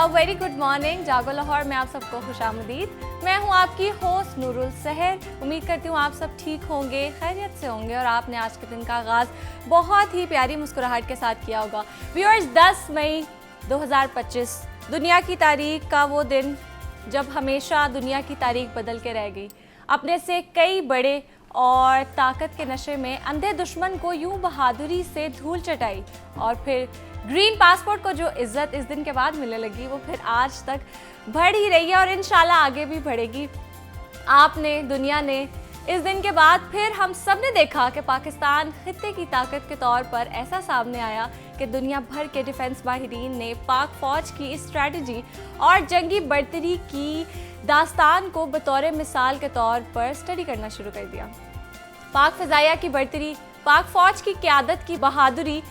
Very good morning. जागो लाहौर में आप सबको खुशामदीद। मैं हूं आपकी होस्ट नूरुल सहर। उम्मीद करती हूं आप सब ठीक होंगे, खैरियत से होंगे और आपने आज के दिन का आगाज़ बहुत ही प्यारी मुस्कुराहट के साथ किया होगा। व्यूअर्स, 10 मई 2025 दुनिया की तारीख का वो दिन जब हमेशा दुनिया की तारीख बदल के रह गई। अपने से कई बड़े और ताकत के नशे में अंधे दुश्मन को यूं बहादुरी से धूल चटाई और फिर ग्रीन पासपोर्ट को जो इज्जत इस दिन के बाद मिलने लगी वो फिर आज तक बढ़ ही रही है और इंशाल्लाह आगे भी बढ़ेगी। आपने, दुनिया ने इस दिन के बाद फिर हम सब ने देखा कि पाकिस्तान खित्ते की ताकत के तौर पर ऐसा सामने आया कि दुनिया भर के डिफेंस माहिरीन ने पाक फौज की इस स्ट्रैटेजी और जंगी बढ़तरी की दास्तान को बतौर मिसाल के तौर पर स्टडी करना शुरू कर दिया। पाक फ़िज़ाइया की बढ़तरी, पाक फौज की क़यादत की बहादुरी,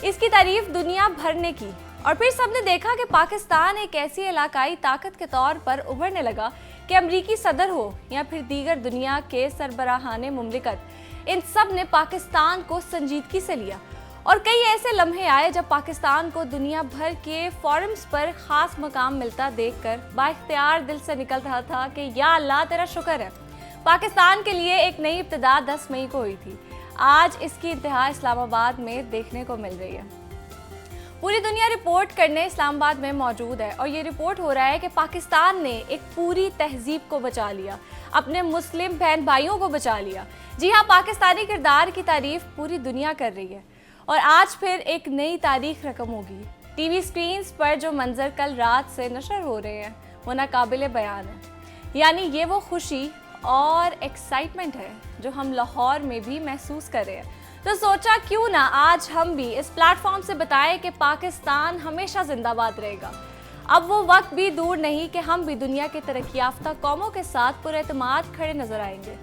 इसकी तारीफ दुनिया भर ने की और फिर सबने देखा कि पाकिस्तान एक ऐसी इलाकाई ताकत के तौर पर उभरने लगा कि अमरीकी सदर हो या फिर दीगर दुनिया के सरबराहाने मुमलिकत, इन सब ने पाकिस्तान को संजीदगी से लिया। और कई ऐसे लम्हे आए जब पाकिस्तान को दुनिया भर के फोरम्स पर ख़ास मकाम मिलता देखकर बाइख्तियार दिल से निकल रहा था कि या अल्लाह तेरा शुक्र है। पाकिस्तान के लिए एक नई इब्तिदा 10 मई को हुई थी। आज इसकी इंतहा इस्लामाबाद में देखने को मिल रही है। पूरी दुनिया रिपोर्ट करने इस्लामाबाद में मौजूद है और ये रिपोर्ट हो रहा है कि पाकिस्तान ने एक पूरी तहजीब को बचा लिया, अपने मुस्लिम बहन भाइयों को बचा लिया। जी हाँ, पाकिस्तानी किरदार की तारीफ पूरी दुनिया कर रही है और आज फिर एक नई तारीख रकम होगी। टीवी स्क्रीन्स पर जो मंजर कल रात से नशर हो रहे हैं वो नाकाबिले बयान है। यानी ये वो खुशी और एक्साइटमेंट है जो हम लाहौर में भी महसूस कर रहे हैं। तो सोचा क्यों ना आज हम भी इस प्लेटफॉर्म से बताएं कि पाकिस्तान हमेशा जिंदाबाद रहेगा। अब वो वक्त भी दूर नहीं कि हम भी दुनिया के तरक्की याफ्ता कौमों के साथ पुरएतमाद खड़े नजर आएंगे।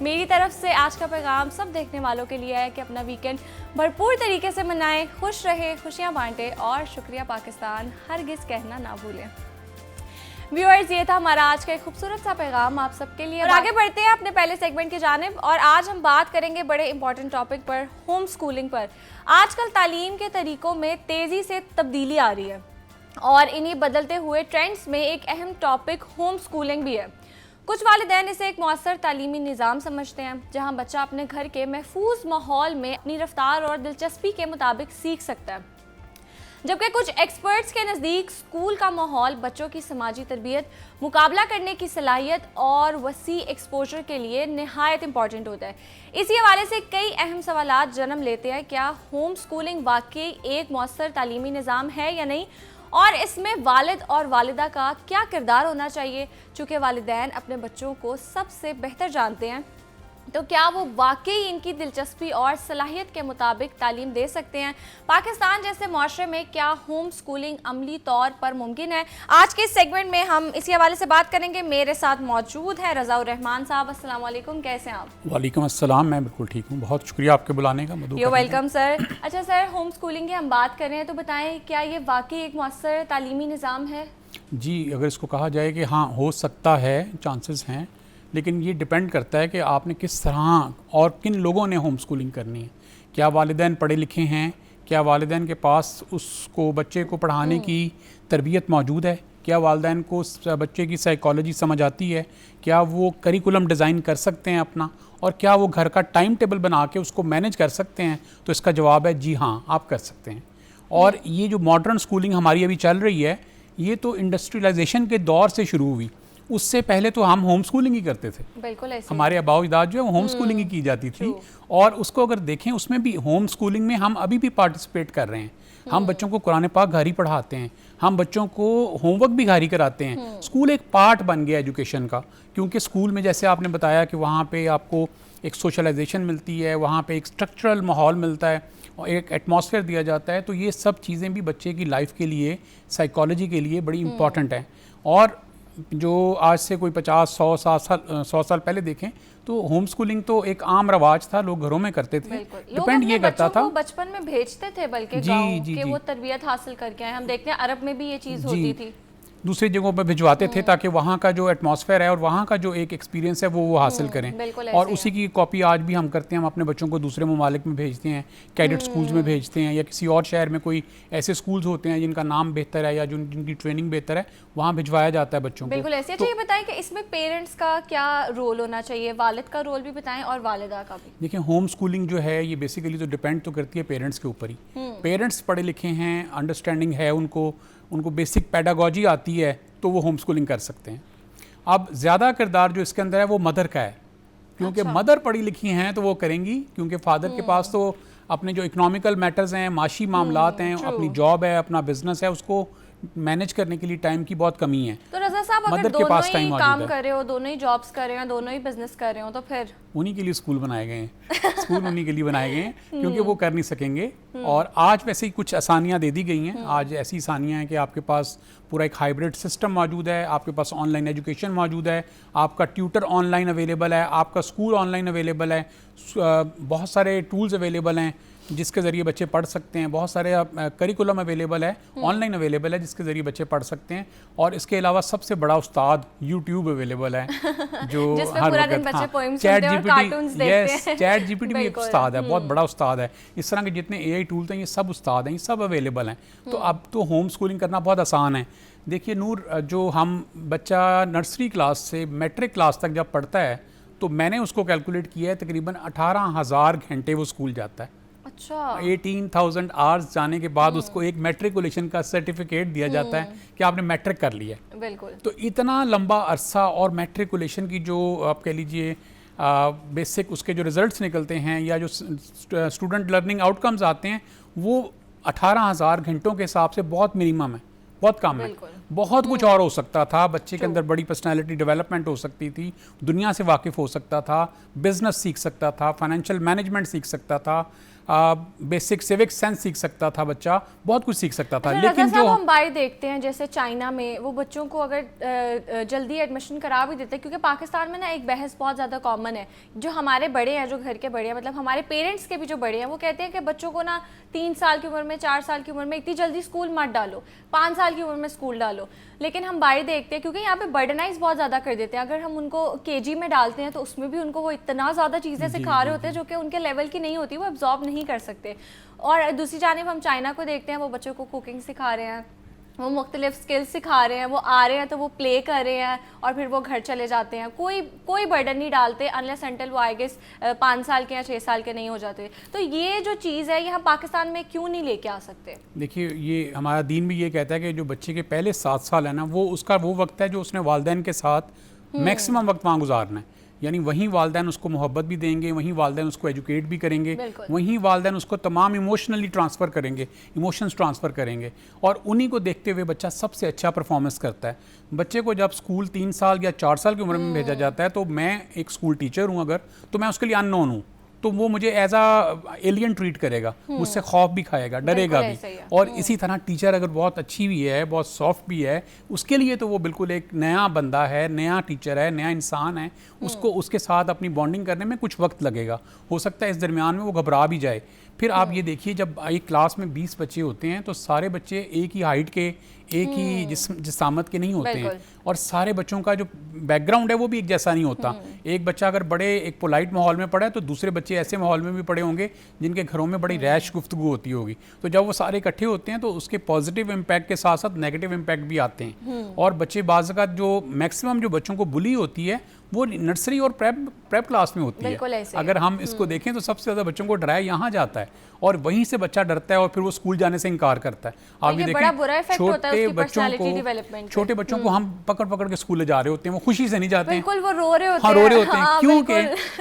मेरी तरफ से आज का पैगाम सब देखने वालों के लिए है कि अपना वीकेंड भरपूर तरीके से मनाएं, खुश रहें, खुशियां बांटें और शुक्रिया पाकिस्तान हरगिज़ कहना ना भूलें। व्यूअर्स, ये था हमारा आज का एक खूबसूरत सा पैगाम आप सबके लिए। और आगे बढ़ते हैं अपने पहले सेगमेंट की जानिब और आज हम बात करेंगे बड़े इंपॉर्टेंट टॉपिक पर, होम स्कूलिंग पर। आजकल तालीम के तरीक़ों में तेज़ी से तब्दीली आ रही है और इन्हीं बदलते हुए ट्रेंड्स में एक अहम टॉपिक होम स्कूलिंग भी है। कुछ वालिदैन इसे एक मौसर तालीमी निज़ाम समझते हैं जहाँ बच्चा अपने घर के महफूज माहौल में अपनी रफ्तार और दिलचस्पी के मुताबिक सीख सकता है, जबकि कुछ एक्सपर्ट्स के नज़दीक स्कूल का माहौल बच्चों की समाजी तरबियत, मुकाबला करने की सलाहियत और वसी एक्सपोजर के लिए नहायत इंपॉर्टेंट होता है। इसी हवाले से कई अहम सवालात जन्म लेते हैं। क्या होम स्कूलिंग वाकई एक मौसर तालीमी निज़ाम है या नहीं, और इसमें वालिद और वालिदा का क्या किरदार होना चाहिए। चूँकि वालिदैन अपने बच्चों को सबसे बेहतर जानते हैं, तो क्या वो वाकई इनकी दिलचस्पी और सलाहियत के मुताबिक तालीम दे सकते हैं। पाकिस्तान जैसे माशरे में क्या होम स्कूलिंग अमली तौर पर मुमकिन है। आज के इस सेगमेंट में हम इसी हवाले से बात करेंगे। मेरे साथ मौजूद है रज़ाउर रहमान साहब। अस्सलाम वालेकुम, कैसे हैं आप? वालेकुम अस्सलाम, मैं बिल्कुल ठीक हूँ। बहुत शुक्रिया आपके बुलाने का। You welcome sir. अच्छा सर, होम स्कूलिंग की हम बात कर रहे हैं तो बताएं, क्या ये वाकई एक मौसर तालीमी निज़ाम है? जी, अगर इसको कहा जाए कि हाँ हो सकता है, चांसेस हैं, लेकिन ये डिपेंड करता है कि आपने किस तरह और किन लोगों ने होम स्कूलिंग करनी है। क्या वालिदैन पढ़े लिखे हैं? क्या वालिदैन के पास उसको बच्चे को पढ़ाने की तरबियत मौजूद है? क्या वालिदैन को बच्चे की साइकोलॉजी समझ आती है? क्या वो करिकुलम डिज़ाइन कर सकते हैं अपना, और क्या वो घर का टाइम टेबल बना के उसको मैनेज कर सकते हैं? तो इसका जवाब है जी हाँ, आप कर सकते हैं। और ये जो मॉडर्न स्कूलिंग हमारी अभी चल रही है, ये तो इंडस्ट्रियलाइजेशन के दौर से शुरू हुई। उससे पहले तो हम होम स्कूलिंग ही करते थे। बिल्कुल ऐसे हमारे आबाओ अजदाद जो है वो होम स्कूलिंग ही की जाती थी। और उसको अगर देखें, उसमें भी होम स्कूलिंग में हम अभी भी पार्टिसिपेट कर रहे हैं। हम बच्चों को कुरान पाक घर ही पढ़ाते हैं, हम बच्चों को होमवर्क भी घर ही कराते हैं। स्कूल एक पार्ट बन गया एजुकेशन का, क्योंकि स्कूल में जैसे आपने बताया कि वहाँ पे आपको एक सोशलाइजेशन मिलती है, वहाँ पे एक स्ट्रक्चरल माहौल मिलता है और एक एटमॉस्फेयर दिया जाता है। तो ये सब चीज़ें भी बच्चे की लाइफ के लिए, साइकोलॉजी के लिए बड़ी इंपॉर्टेंट हैं। और जो आज से कोई 50-100 साल पहले देखें तो होम स्कूलिंग तो एक आम रवाज था, लोग घरों में करते थे। डिपेंड ये करता था, बचपन में भेजते थे बल्कि गाँव के वो तरबियत हासिल करके आए। हम देखते हैं अरब में भी ये चीज़ होती थी। दूसरी जगहों पर भिजवाते थे ताकि वहाँ का जो एटमॉस्फेयर है और वहाँ का जो एक एक्सपीरियंस है वो हासिल करें। और उसी की कॉपी आज भी हम करते हैं। हम अपने बच्चों को दूसरे ममालिक में भेजते हैं, कैडेट स्कूल्स में भेजते हैं, या किसी और शहर में कोई ऐसे स्कूल्स होते हैं जिनका नाम बेहतर है या जिनकी ट्रेनिंग बेहतर है, वहाँ भिजवाया जाता है बच्चों को। बिल्कुल ऐसे। अच्छा, ये बताएं कि इसमें पेरेंट्स का क्या रोल होना चाहिए, वालिद का रोल भी बताएं और वालिदा का भी। देखिए, होम स्कूलिंग जो है ये बेसिकली तो डिपेंड तो करती है पेरेंट्स के ऊपर ही। पेरेंट्स पढ़े लिखे हैं, अंडरस्टैंडिंग है उनको बेसिक पेडागॉजी आती है, तो वो होम स्कूलिंग कर सकते हैं। अब ज़्यादा किरदार जो इसके अंदर है वो मदर का है, क्योंकि मदर पढ़ी लिखी हैं तो वो करेंगी, क्योंकि फादर के पास तो अपने जो इकोनॉमिकल मैटर्स हैं, माशी मामलात हैं, अपनी जॉब है, अपना बिजनेस है, उसको मैनेज करने के लिए टाइम की बहुत कमी है। तो रज़ा साहब, अगर दोनों ही काम कर रहे हो, दोनों ही जॉब्स कर रहे हो, दोनों ही बिजनेस कर रहे हो, तो फिर उन्हीं के लिए स्कूल बनाए गए हैं। स्कूल उन्हीं के लिए बनाए गए हैं क्योंकि वो कर नहीं सकेंगे। और आज वैसे ही कुछ आसानियां दे दी गई हैं। आज ऐसी आसानियां हैं कि आपके पास पूरा एक हाइब्रिड सिस्टम मौजूद है, आपके पास ऑनलाइन एजुकेशन मौजूद है, आपका ट्यूटर ऑनलाइन अवेलेबल है, आपका स्कूल ऑनलाइन अवेलेबल है, बहुत सारे टूल्स अवेलेबल हैं जिसके ज़रिए बच्चे पढ़ सकते हैं, बहुत सारे करिकुलम अवेलेबल है, ऑनलाइन अवेलेबल है जिसके ज़रिए बच्चे पढ़ सकते हैं। और इसके अलावा सबसे बड़ा उस्ताद यूट्यूब अवेलेबल है जो हर वक्त चैट जीपीटी भी एक उस्ताद है, बहुत बड़ा उस्ताद है। इस तरह के जितने AI टूल्स हैं ये सब उस्ताद हैं, ये सब अवेलेबल हैं। तो अब तो होम स्कूलिंग करना बहुत आसान है। देखिए नूर, जो हम बच्चा नर्सरी क्लास से मैट्रिक क्लास तक जब पढ़ता है तो मैंने उसको कैलकुलेट किया है, तकरीबन 18,000 घंटे वो स्कूल जाता है। अच्छा, 18,000 आवर्स जाने के बाद उसको एक मैट्रिकुलेशन का सर्टिफिकेट दिया जाता है कि आपने मैट्रिक कर लिया है। बिल्कुल। तो इतना लंबा अरसा, और मैट्रिकुलेशन की जो आप कह लीजिए बेसिक उसके जो रिजल्ट्स निकलते हैं या जो स्टूडेंट लर्निंग आउटकम्स आते हैं वो 18,000 घंटों के हिसाब से बहुत मिनिमम है, बहुत कम है। बहुत कुछ और हो सकता था, बच्चे के अंदर बड़ी पर्सनालिटी डेवलपमेंट हो सकती थी, दुनिया से वाकिफ़ हो सकता था, बिजनेस सीख सकता था, फाइनेंशियल मैनेजमेंट सीख सकता था, बेसिक सिविक सेंस सीख सकता था, बच्चा बहुत कुछ सीख सकता था। लेकिन जो हम बाहर देखते हैं जैसे चाइना में, वो बच्चों को अगर जल्दी एडमिशन करा भी देते हैं, क्योंकि पाकिस्तान में ना एक बहस बहुत ज़्यादा कॉमन है, जो हमारे बड़े हैं, जो घर के बड़े हैं, मतलब हमारे पेरेंट्स के भी जो बड़े हैं, वो कहते हैं कि बच्चों को ना 3 साल की उम्र में, 4 साल की उम्र में इतनी जल्दी स्कूल मत डालो, 5 साल की उम्र में स्कूल डालो। लेकिन हम बाहर देखते हैं, क्योंकि यहाँ पे बर्डनाइज बहुत ज़्यादा कर देते हैं, अगर हम उनको KG में डालते हैं तो उसमें भी उनको वो इतना ज़्यादा चीज़ें सिखा रहे होते हैं जो कि उनके लेवल की नहीं होती, वो एब्जॉर्ब नहीं कर सकते। और दूसरी जानिब हम चाइना को देखते हैं, वो बच्चों को कुकिंग सिखा रहे हैं, वो मुख्तलिफ स्किल्स सिखा रहे हैं, वो आ रहे हैं तो वो प्ले कर रहे हैं और फिर वो घर चले जाते हैं, कोई बर्डन नहीं डालते अनलेस अनटिल वो आई गेस 5 साल के या 6 साल के नहीं हो जाते। तो ये जो चीज़ है ये हम पाकिस्तान में क्यों नहीं लेके आ सकते? देखिए, ये हमारा दीन भी ये कहता है कि जो बच्चे के पहले 7 साल है ना, वो उसका वो वक्त है जो उसने वालिदैन के साथ मैक्सिमम वक्त वहाँ गुजारना है। यानी वहीं वालिदैन उसको मोहब्बत भी देंगे, वहीं वालिदैन उसको एजुकेट भी करेंगे, वहीं वालिदैन उसको तमाम इमोशनली ट्रांसफ़र करेंगे, इमोशंस ट्रांसफ़र करेंगे, और उन्हीं को देखते हुए बच्चा सबसे अच्छा परफॉर्मेंस करता है। बच्चे को जब स्कूल 3 साल या 4 साल की उम्र में भेजा जाता है, तो मैं एक स्कूल टीचर हूँ अगर, तो मैं उसके लिए अननोन हूँ, तो वो मुझे एज आ एलियन ट्रीट करेगा, मुझसे खौफ भी खाएगा, डरेगा भी। और इसी तरह टीचर अगर बहुत अच्छी भी है, बहुत सॉफ्ट भी है, उसके लिए तो वो बिल्कुल एक नया बंदा है, नया टीचर है, नया इंसान है, उसको उसके साथ अपनी बॉन्डिंग करने में कुछ वक्त लगेगा। हो सकता है इस दरमियान में वो घबरा भी जाए। फिर आप ये देखिए, जब एक क्लास में 20 बच्चे होते हैं तो सारे बच्चे एक ही हाइट के, एक ही जिस्सामत के नहीं होते हैं, और सारे बच्चों का जो बैकग्राउंड है वो भी एक जैसा नहीं होता। एक बच्चा अगर बड़े एक पोलाइट माहौल में पढ़ा है तो दूसरे बच्चे ऐसे माहौल में भी पढ़े होंगे जिनके घरों में बड़ी रैश गुफ्तगू होती होगी। तो जब वो सारे इकट्ठे होते हैं तो उसके पॉजिटिव इम्पैक्ट के साथ साथ नेगेटिव इम्पैक्ट भी आते हैं। और बच्चे बाज़ का जो मैक्सिमम जो बच्चों को बुली होती है वो नर्सरी और प्रेप क्लास में होती है। अगर हम इसको देखें तो सबसे ज़्यादा बच्चों को डराया यहाँ जाता है, और वहीं से बच्चा डरता है और फिर वो स्कूल जाने से इनकार करता है। आप ये देखें, छोटे बच्चों को हम पकड़ पकड़ के स्कूल ले जा रहे होते हैं, वो खुशी से नहीं जाते हैं, बिल्कुल वो रो रहे होते हैं। हाँ, रो रहे होते हैं, क्योंकि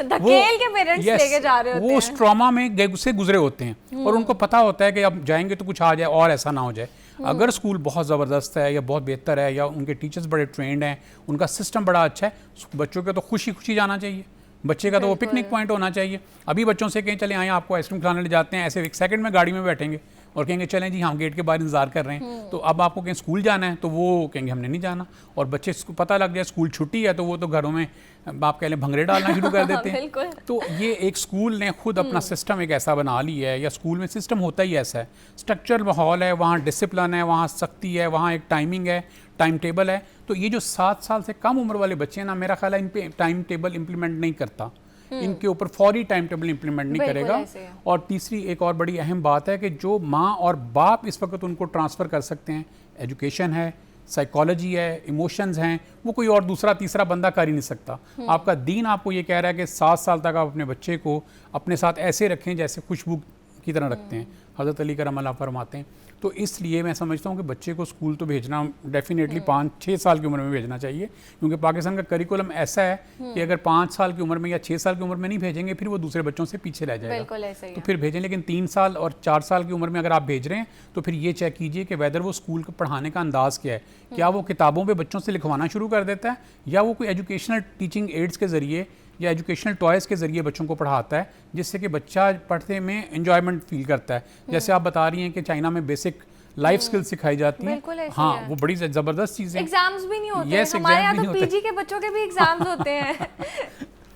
धकेल के पेरेंट्स लेके जा रहे होते हैं। वो उस ट्रॉमा में से गुजरे होते हैं और उनको पता होता है कि अब जाएंगे तो कुछ आ जाए और ऐसा ना हो जाए। अगर स्कूल बहुत ज़बरदस्त है या बहुत बेहतर है या उनके टीचर्स बड़े ट्रेंड हैं, उनका सिस्टम बड़ा अच्छा है, बच्चों के तो खुशी खुशी जाना चाहिए। बच्चे का तो वो पिकनिक पॉइंट होना चाहिए। अभी बच्चों से कहीं चले आए आपको आइसक्रीम खिलाने ले जाते हैं, ऐसे 1 सेकंड में गाड़ी में बैठेंगे, और कहेंगे चलें जी हम गेट के बाहर इंतजार कर रहे हैं, तो अब आपको कहीं स्कूल जाना है तो वो कहेंगे हमने नहीं जाना, और बच्चे को पता लग जाए स्कूल छुट्टी है तो वो तो घरों में आप कह लें भंगड़े डालना शुरू कर देते हैं। तो ये एक स्कूल ने खुद अपना सिस्टम एक ऐसा बना लिया है, या स्कूल में सिस्टम होता ही ऐसा है, स्ट्रक्चरल माहौल है, वहाँ डिसिप्लिन है, वहाँ सख्ती है, वहाँ एक टाइमिंग है, टाइम टेबल है। तो ये जो 7 साल से कम उम्र वाले बच्चे हैं ना, मेरा ख्याल है इन पे टाइम टेबल इंप्लीमेंट नहीं करता, इनके ऊपर फौरी टाइम टेबल इंप्लीमेंट नहीं करेगा। और तीसरी एक और बड़ी अहम बात है कि जो माँ और बाप इस वक्त उनको ट्रांसफ़र कर सकते हैं, एजुकेशन है, साइकोलॉजी है, इमोशंस हैं, वो कोई और दूसरा तीसरा बंदा कर ही नहीं सकता। आपका दीन आपको ये कह रहा है कि 7 साल तक आप अपने बच्चे को अपने साथ ऐसे रखें जैसे खुशबू की तरह रखते हैं, हज़रत अली करम फरमाते हैं। तो इसलिए मैं समझता हूँ कि बच्चे को स्कूल तो भेजना डेफिनेटली 5-6 साल की उम्र में भेजना चाहिए, क्योंकि पाकिस्तान का करिकुलम ऐसा है कि अगर 5 साल की उम्र में या 6 साल की उम्र में नहीं भेजेंगे फिर वो दूसरे बच्चों से पीछे रह जाएगा। बिल्कुल ऐसे ही तो फिर भेजें, लेकिन 3 साल और 4 साल की उम्र में अगर आप भेज रहे हैं तो फिर ये चेक कीजिए कि वेदर वो स्कूल को पढ़ाने का अंदाज़ क्या है, क्या वो किताबों पर बच्चों से लिखवाना शुरू कर देता है, या वो कोई एजुकेशनल टीचिंग एड्स के ज़रिए या एजुकेशनल टॉयज़ के ज़रिए बच्चों को पढ़ाता है, जिससे कि बच्चा पढ़ने में एंजॉयमेंट फील करता है। जैसे आप बता रही हैं कि चाइना में बेसिक लाइफ स्किल्स सिखाई जाती हैं, हाँ वो बड़ी ज़बरदस्त चीज़ है। एग्जाम्स भी नहीं होते हैं, हमारे यहाँ तो पीजी के बच्चों के भी एग्जाम्स होते हैं।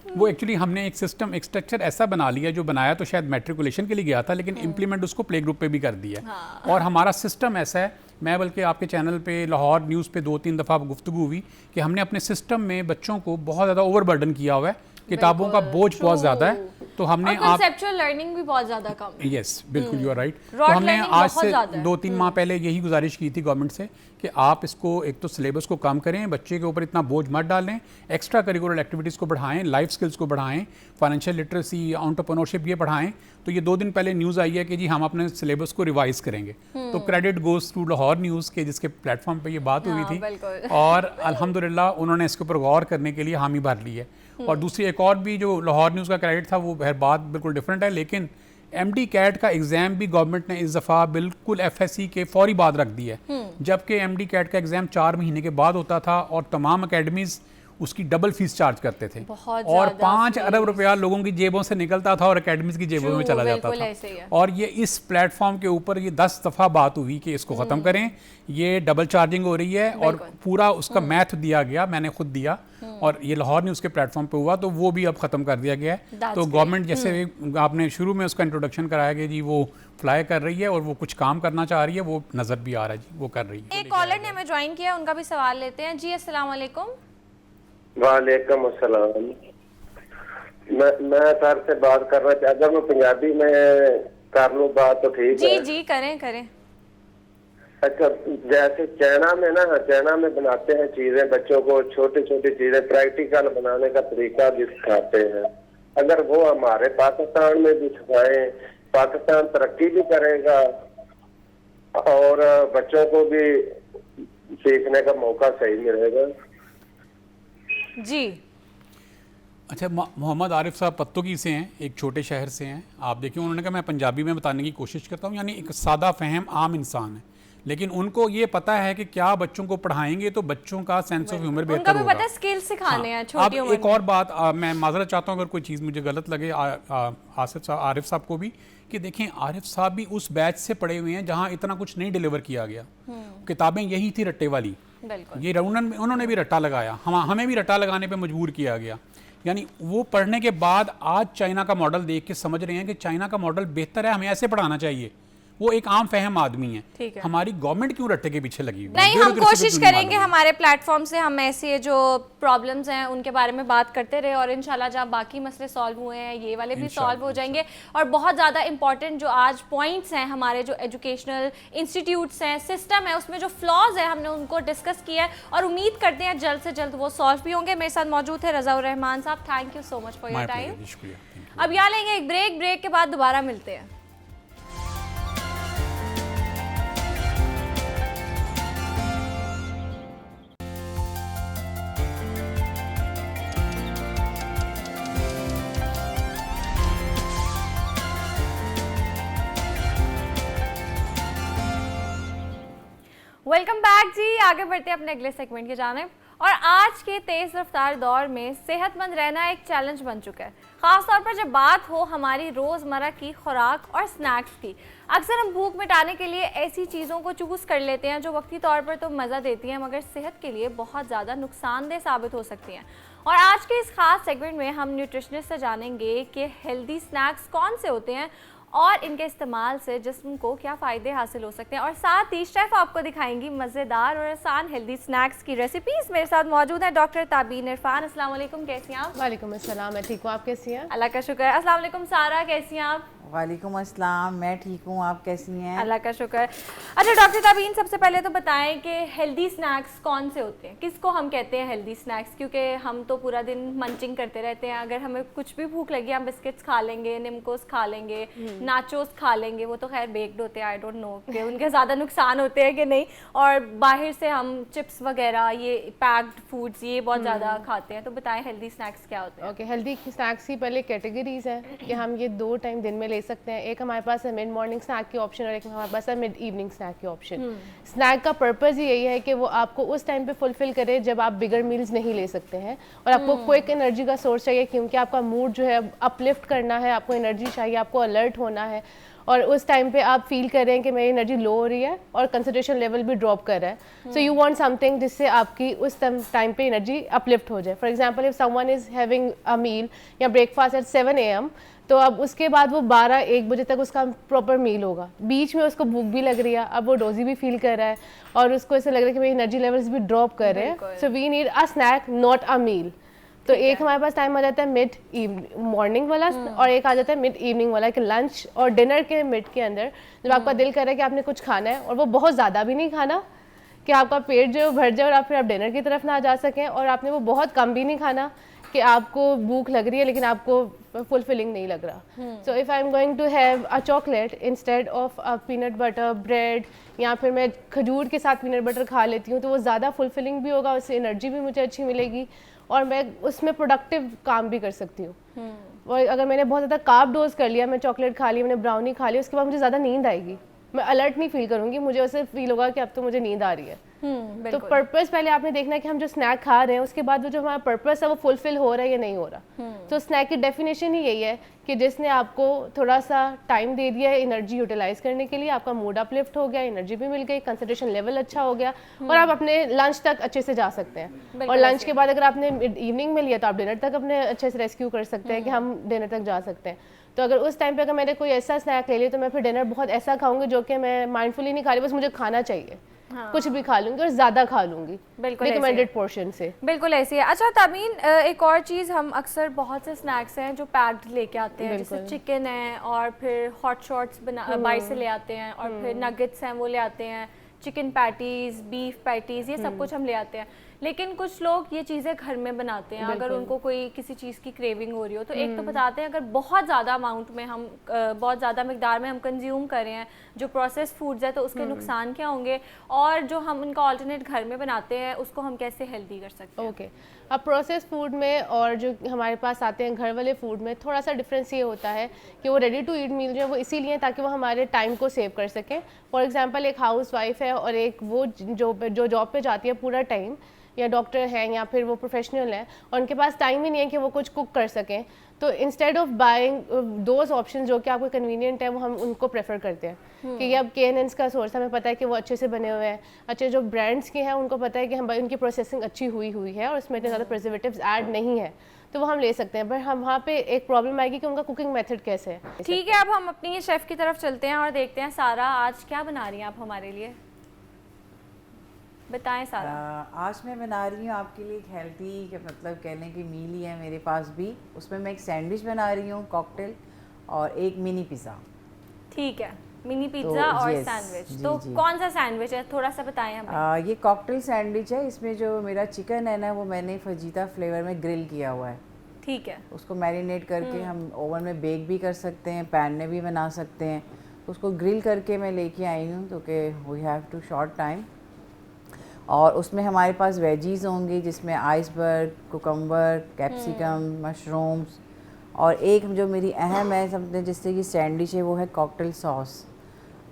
वो एक्चुअली हमने एक सिस्टम एक स्ट्रक्चर ऐसा बना लिया, जो बनाया तो शायद मैट्रिकुलेशन के लिए गया था, लेकिन इम्प्लीमेंट उसको प्ले ग्रुप पे भी कर दिया। और हमारा सिस्टम ऐसा है, मैं बल्कि आपके चैनल पे लाहौर न्यूज़ पे 2-3 दफ़ा गुफ्तगू हुई कि हमने अपने सिस्टम में बच्चों को बहुत ज़्यादा ओवरबर्डन किया हुआ है, किताबों का बोझ बहुत ज़्यादा है, तो हमने कॉन्सेप्चुअल लर्निंग भी बहुत ज़्यादा कम है। यस बिल्कुल, यू आर राइट। तो हमने आज से 2-3 माह पहले यही गुजारिश की थी गवर्नमेंट से कि आप इसको एक तो सिलेबस को कम करें, बच्चे के ऊपर इतना बोझ मत डालें, एक्स्ट्रा करिकुलर एक्टिविटीज़ को बढ़ाएं, लाइफ स्किल्स को बढ़ाएं, फाइनेंशियल लिटरेसी, एंटरप्रेन्योरशिप ये बढ़ाएं। तो ये 2 दिन पहले न्यूज़ आई है कि जी हम अपने सिलेबस को रिवाइज़ करेंगे, तो credit goes to Lahore news के, जिसके प्लेटफॉर्म पे ये बात हुई थी, और अल्हम्दुलिल्लाह उन्होंने इसके ऊपर गौर करने के लिए हामी भर ली है। और दूसरी एक और भी जो लाहौर न्यूज़ का क्रेडिट था, वो बात बिल्कुल डिफरेंट है, लेकिन MD कैट का एग्ज़ाम भी गवर्नमेंट ने इस दफ़ा बिल्कुल FSC के फौरी बाद रख दी है, जबकि MD कैट का एग्ज़ाम 4 महीने के बाद होता था और तमाम अकेडमीज़ उसकी डबल फीस चार्ज करते थे, और 5 अरब रुपया लोगों की जेबों से निकलता था और अकेडमीज की जेबों में चला जाता था। और ये इस प्लेटफॉर्म के ऊपर ये 10 दफ़ा बात हुई कि इसको ख़त्म करें, ये डबल चार्जिंग हो रही है, और पूरा उसका मैथ दिया गया, मैंने खुद दिया, और ये लाहौर न्यूज़ के प्लेटफॉर्म पे हुआ, तो वो भी अब ख़त्म कर दिया गया है। तो गवर्नमेंट जैसे आपने शुरू में उसका इंट्रोडक्शन कराया कि जी वो फ्लाई कर रही है और वो कुछ काम करना चाह रही है, वो नज़र भी आ रहा है जी, वो कर रही है। एक कॉलर ने हमें ज्वाइन किया, उनका भी सवाल लेते हैं। जी अस्सलाम वालेकुम। वालेकुम अस्सलाम। मैं सर से बात करना चाहता हूँ, पंजाबी में कर लूँ बात तो ठीक है? जी करें। अच्छा, जैसे चाइना में ना, चाइना में बनाते हैं चीजें, बच्चों को छोटी छोटी चीजें प्रैक्टिकल बनाने का तरीका भी सिखाते हैं। अगर वो हमारे पाकिस्तान में भी सिखाएं, पाकिस्तान तरक्की भी करेगा और बच्चों को भी सीखने का मौका सही मिलेगा। जी अच्छा, मोहम्मद आरिफ साहब पत्तोगी से हैं, एक छोटे शहर से हैं। आप देखिए, उन्होंने कहा मैं पंजाबी में बताने की कोशिश करता हूँ, यानी एक सादा फहम आम इंसान है, लेकिन उनको ये पता है कि क्या बच्चों को पढ़ाएंगे तो बच्चों का सेंस ऑफ ह्यूमर बेहतर होगा। पता है स्किल सिखाने हैं छोटी उम्र में। एक और बात मैं माजरत चाहता हूँ अगर कोई चीज़ मुझे गलत लगे आरिफ साहब को भी, कि देखें आरिफ साहब भी उस बैच से पढ़े हुए हैं जहाँ इतना कुछ नहीं डिलीवर किया गया, किताबें यही थी रट्टे वाली, ये उन्होंने भी रट्टा लगाया, हमें भी रट्टा लगाने पे मजबूर किया गया। यानी वो पढ़ने के बाद आज चाइना का मॉडल देख के समझ रहे हैं कि चाइना का मॉडल बेहतर है, हमें ऐसे पढ़ाना चाहिए। वो एक आम फहम आदमी है, हमारी गवर्नमेंट क्यों रट्टे के पीछे लगी हुई? नहीं, हम कोशिश करेंगे हमारे प्लेटफॉर्म से हम ऐसे जो प्रॉब्लम्स हैं उनके बारे में बात करते रहे, और इंशाल्लाह जब बाकी मसले सॉल्व हुए हैं ये वाले भी सॉल्व हो जाएंगे। और बहुत ज़्यादा इंपॉर्टेंट जो आज पॉइंट्स हैं, हमारे जो एजुकेशनल इंस्टीट्यूट्स हैं, सिस्टम है, उसमें जो फ्लॉज है हमने उनको डिस्कस किया है, और उम्मीद करते हैं जल्द से जल्द वो सॉल्व भी होंगे। मेरे साथ मौजूद है रज़ाउर रहमान साहब, thank you so much for your time. अब यहाँ लेंगे एक ब्रेक के बाद दोबारा मिलते हैं। वेलकम बैक जी, आगे बढ़ते हैं अपने अगले सेगमेंट की जानिब। और आज के तेज रफ्तार दौर में सेहतमंद रहना एक चैलेंज बन चुका है, खासतौर पर जब बात हो हमारी रोज़मर्रा की खुराक और स्नैक्स की। अक्सर हम भूख मिटाने के लिए ऐसी चीज़ों को चूज़ कर लेते हैं जो वक्ती तौर पर तो मज़ा देती हैं मगर सेहत के लिए बहुत ज़्यादा नुकसानदेह साबित हो सकती हैं। और आज के इस खास सेगमेंट में हम न्यूट्रिशनिस्ट से जानेंगे कि हेल्दी स्नैक्स कौन से होते हैं और इनके इस्तेमाल से जिस्म को क्या फ़ायदे हासिल हो सकते हैं, और साथ ही शेफ़ आपको दिखाएंगी मज़ेदार और आसान हेल्दी स्नैक्स की रेसिपीज़। मेरे साथ मौजूद है डॉक्टर ताबीन इरफान। अस्सलाम वालेकुम, कैसी हैं आप? वालेकुम अस्सलाम, मैं ठीक हूँ, आप कैसी हैं? अल्लाह का शुक्र। अस्सलाम वालेकुम सारा, कैसी हैं आप? वालेकुम अस्सलाम, मैं ठीक हूँ, आप कैसी हैं? अल्लाह का शुक्र। अच्छा डॉक्टर ताबीन, सबसे पहले तो बताएं कि हेल्दी स्नैक्स कौन से होते हैं, किसको हम कहते हैं हेल्दी स्नैक्स? क्योंकि हम तो पूरा दिन मंचिंग करते रहते हैं, अगर हमें कुछ भी भूख लगी हम बिस्किट्स खा लेंगे, निमकोस खा लेंगे, नाचोस खा लेंगे, वो तो खैर बेक्ड होते हैं, आई डोंट नो कि उनके ज़्यादा नुकसान होते हैं कि नहीं, और बाहर से हम चिप्स वगैरह ये पैक्ड फूड्स ये बहुत ज़्यादा खाते हैं। तो बताएं हेल्दी स्नैक्स क्या होते हैं? ओके, हेल्दी स्नैक्स की पहले कैटेगरीज हैं कि हम ये 2 टाइम दिन में ले सकते हैं। एक हमारे पास है मिड मॉर्निंग स्नैक की ऑप्शन और एक हमारे पास है मिड इवनिंग स्नैक की ऑप्शन। स्नैक का पर्पस ही यही है कि वो आपको उस टाइम पे फुलफिल करे जब आप बिगर मील्स नहीं ले सकते हैं और आपको क्विक एनर्जी का सोर्स चाहिए, क्योंकि आपका मूड जो है अपलिफ्ट करना है, आपको एनर्जी चाहिए, आपको अलर्ट होना है और उस टाइम पे आप फील कर रहे हैं कि मेरी एनर्जी लो हो रही है और कंसंट्रेशन लेवल भी ड्रॉप कर रहा है। सो यू वांट समथिंग जिससे आपकी उस टाइम पे एनर्जी अपलिफ्ट हो जाए। For example if someone is having a meal या ब्रेकफास्ट एट 7 AM, तो अब उसके बाद वो 12-1 बजे तक उसका प्रॉपर मील होगा, बीच में उसको भूख भी लग रही है, अब वो डोजी भी फील कर रहा है और उसको ऐसा लग रहा है कि मेरी एनर्जी लेवल्स भी ड्रॉप कर रहे हैं। So we need a snack not a meal. तो एक हमारे पास टाइम आ जाता है मिड मॉर्निंग वाला और एक आ जाता है मिड इवनिंग वाला, कि लंच और डिनर के मिड के अंदर जब आपका दिल कर रहा है कि आपने कुछ खाना है और वो बहुत ज़्यादा भी नहीं खाना कि आपका पेट जो भर जाए और आप फिर आप डिनर की तरफ ना जा सकें, और आपने वो बहुत कम भी नहीं खाना कि आपको भूख लग रही है लेकिन आपको फुलफिलिंग नहीं लग रहा। So if I am going to have a chocolate instead of a peanut butter bread, या फिर मैं खजूर के साथ पीनट बटर खा लेती हूँ, तो वो ज़्यादा फुलफिलिंग भी होगा, उससे एनर्जी भी मुझे अच्छी मिलेगी और मैं उसमें प्रोडक्टिव काम भी कर सकती हूँ। और अगर मैंने बहुत ज़्यादा कार्ब डोज कर लिया, मैं चॉकलेट खा ली, मैंने ब्राउनी खा ली, उसके बाद मुझे ज़्यादा नींद आएगी, मैं अलर्ट नहीं फील करूँगी, मुझे ऐसे फील होगा कि अब तो मुझे नींद आ रही है। तो पर्पस पहले आपने देखना है कि हम जो स्नैक खा रहे हैं उसके बाद वो जो हमारा पर्पस है वो फुलफिल हो रहा है या नहीं हो रहा। तो स्नैक की डेफिनेशन ही यही है कि जिसने आपको थोड़ा सा टाइम दे दिया है एनर्जी यूटिलाइज करने के लिए, आपका मूड अपलिफ्ट हो गया, एनर्जी भी मिल गई, कंसंट्रेशन लेवल अच्छा हो गया और आप अपने लंच तक अच्छे से जा सकते हैं। और लंच के बाद अगर आपने इवनिंग में लिया तो आप डिनर तक अपने अच्छे से रेस्क्यू कर सकते हैं कि हम डिनर तक जा सकते हैं। तो अगर उस टाइम पे अगर मैंने कोई ऐसा स्नैक ले लिया तो मैं फिर डिनर बहुत ऐसा खाऊंगी जो कि मैं माइंडफुली नहीं खा रही, बस मुझे खाना चाहिए। हाँ। कुछ भी खा लूंगी और ज़्यादा खा लूंगी, रिकमेंडेड पोर्शन से। बिल्कुल ऐसी है। अच्छा तामीन, एक और चीज़, हम अक्सर बहुत से स्नैक्स हैं जो पैक्ड लेके आते हैं, जैसे चिकन है और फिर हॉट शॉट्स बाहर से ले आते हैं और फिर नगेट्स हैं वो ले आते हैं, चिकन पैटीज़, बीफ पैटीज़, ये सब कुछ हम ले आते हैं। लेकिन कुछ लोग ये चीज़ें घर में बनाते हैं, अगर उनको कोई किसी चीज़ की क्रेविंग हो रही हो तो एक तो बताते हैं अगर बहुत ज़्यादा अमाउंट में हम बहुत ज़्यादा मिकदार में हम कंज्यूम कर रहे हैं जो प्रोसेस फूड्स है तो उसके नुकसान क्या होंगे, और जो हम उनका ऑल्टरनेट घर में बनाते हैं उसको हम कैसे हेल्दी कर सकते हैं। ओके, अब प्रोसेस फूड में और जो हमारे पास आते हैं घर वाले फूड में थोड़ा सा डिफरेंस ये होता है कि वो रेडी टू ईट मील जो है वो इसीलिए ताकि वो हमारे टाइम को सेव कर सकें। फॉर एग्जांपल एक हाउस वाइफ है और एक वो जो जॉब पे जाती है पूरा टाइम, या डॉक्टर हैं या फिर वो प्रोफेशनल हैं और उनके पास टाइम ही नहीं है कि वो कुछ कुक कर सकें, तो instead of buying those option जो कि आपको कन्वीनियंट है वो हम उनको प्रेफर करते हैं कि अब KNN's का सोर्स हमें पता है कि वो अच्छे से बने हुए हैं, अच्छे जो ब्रांड्स के हैं उनको पता है कि हम उनकी प्रोसेसिंग अच्छी हुई है और उसमें इतने ज़्यादा प्रिजर्वेटिव्स ऐड नहीं है, तो वो हम ले सकते हैं। पर हम वहाँ पे एक प्रॉब्लम आएगी कि उनका कुकिंग मेथड कैसे है। ठीक है, अब हम अपनी ये शेफ़ की तरफ चलते हैं और देखते हैं सारा आज क्या बना रही हैं आप हमारे लिए, बताएं सारा। आज मैं बना रही हूँ आपके लिए एक हेल्थी मतलब कहने की मील ही है मेरे पास भी। उसमें मैं एक सैंडविच बना रही हूँ, कॉकटेल और एक मिनी पिज़्ज़ा। ठीक है, मिनी पिज़्ज़ा और सैंडविच। तो कौन सा सैंडविच है, थोड़ा सा बताएं हमें। ये कॉकटेल सैंडविच है। इसमें जो मेरा चिकन है ना वो मैंने फजीता फ्लेवर में ग्रिल किया हुआ है। ठीक है, उसको मैरिनेट करके हम ओवन में बेक भी कर सकते हैं, पैन में भी बना सकते हैं। उसको ग्रिल करके मैं लेके आई हूँ तो कि we have to short time. और उसमें हमारे पास वेजीज़ होंगे जिसमें आइसबर्ग, कुकम्बर, कैप्सिकम, मशरूम्स, और एक जो मेरी अहम है समझे जिससे कि सैंडविच है वो है कॉकटेल सॉस।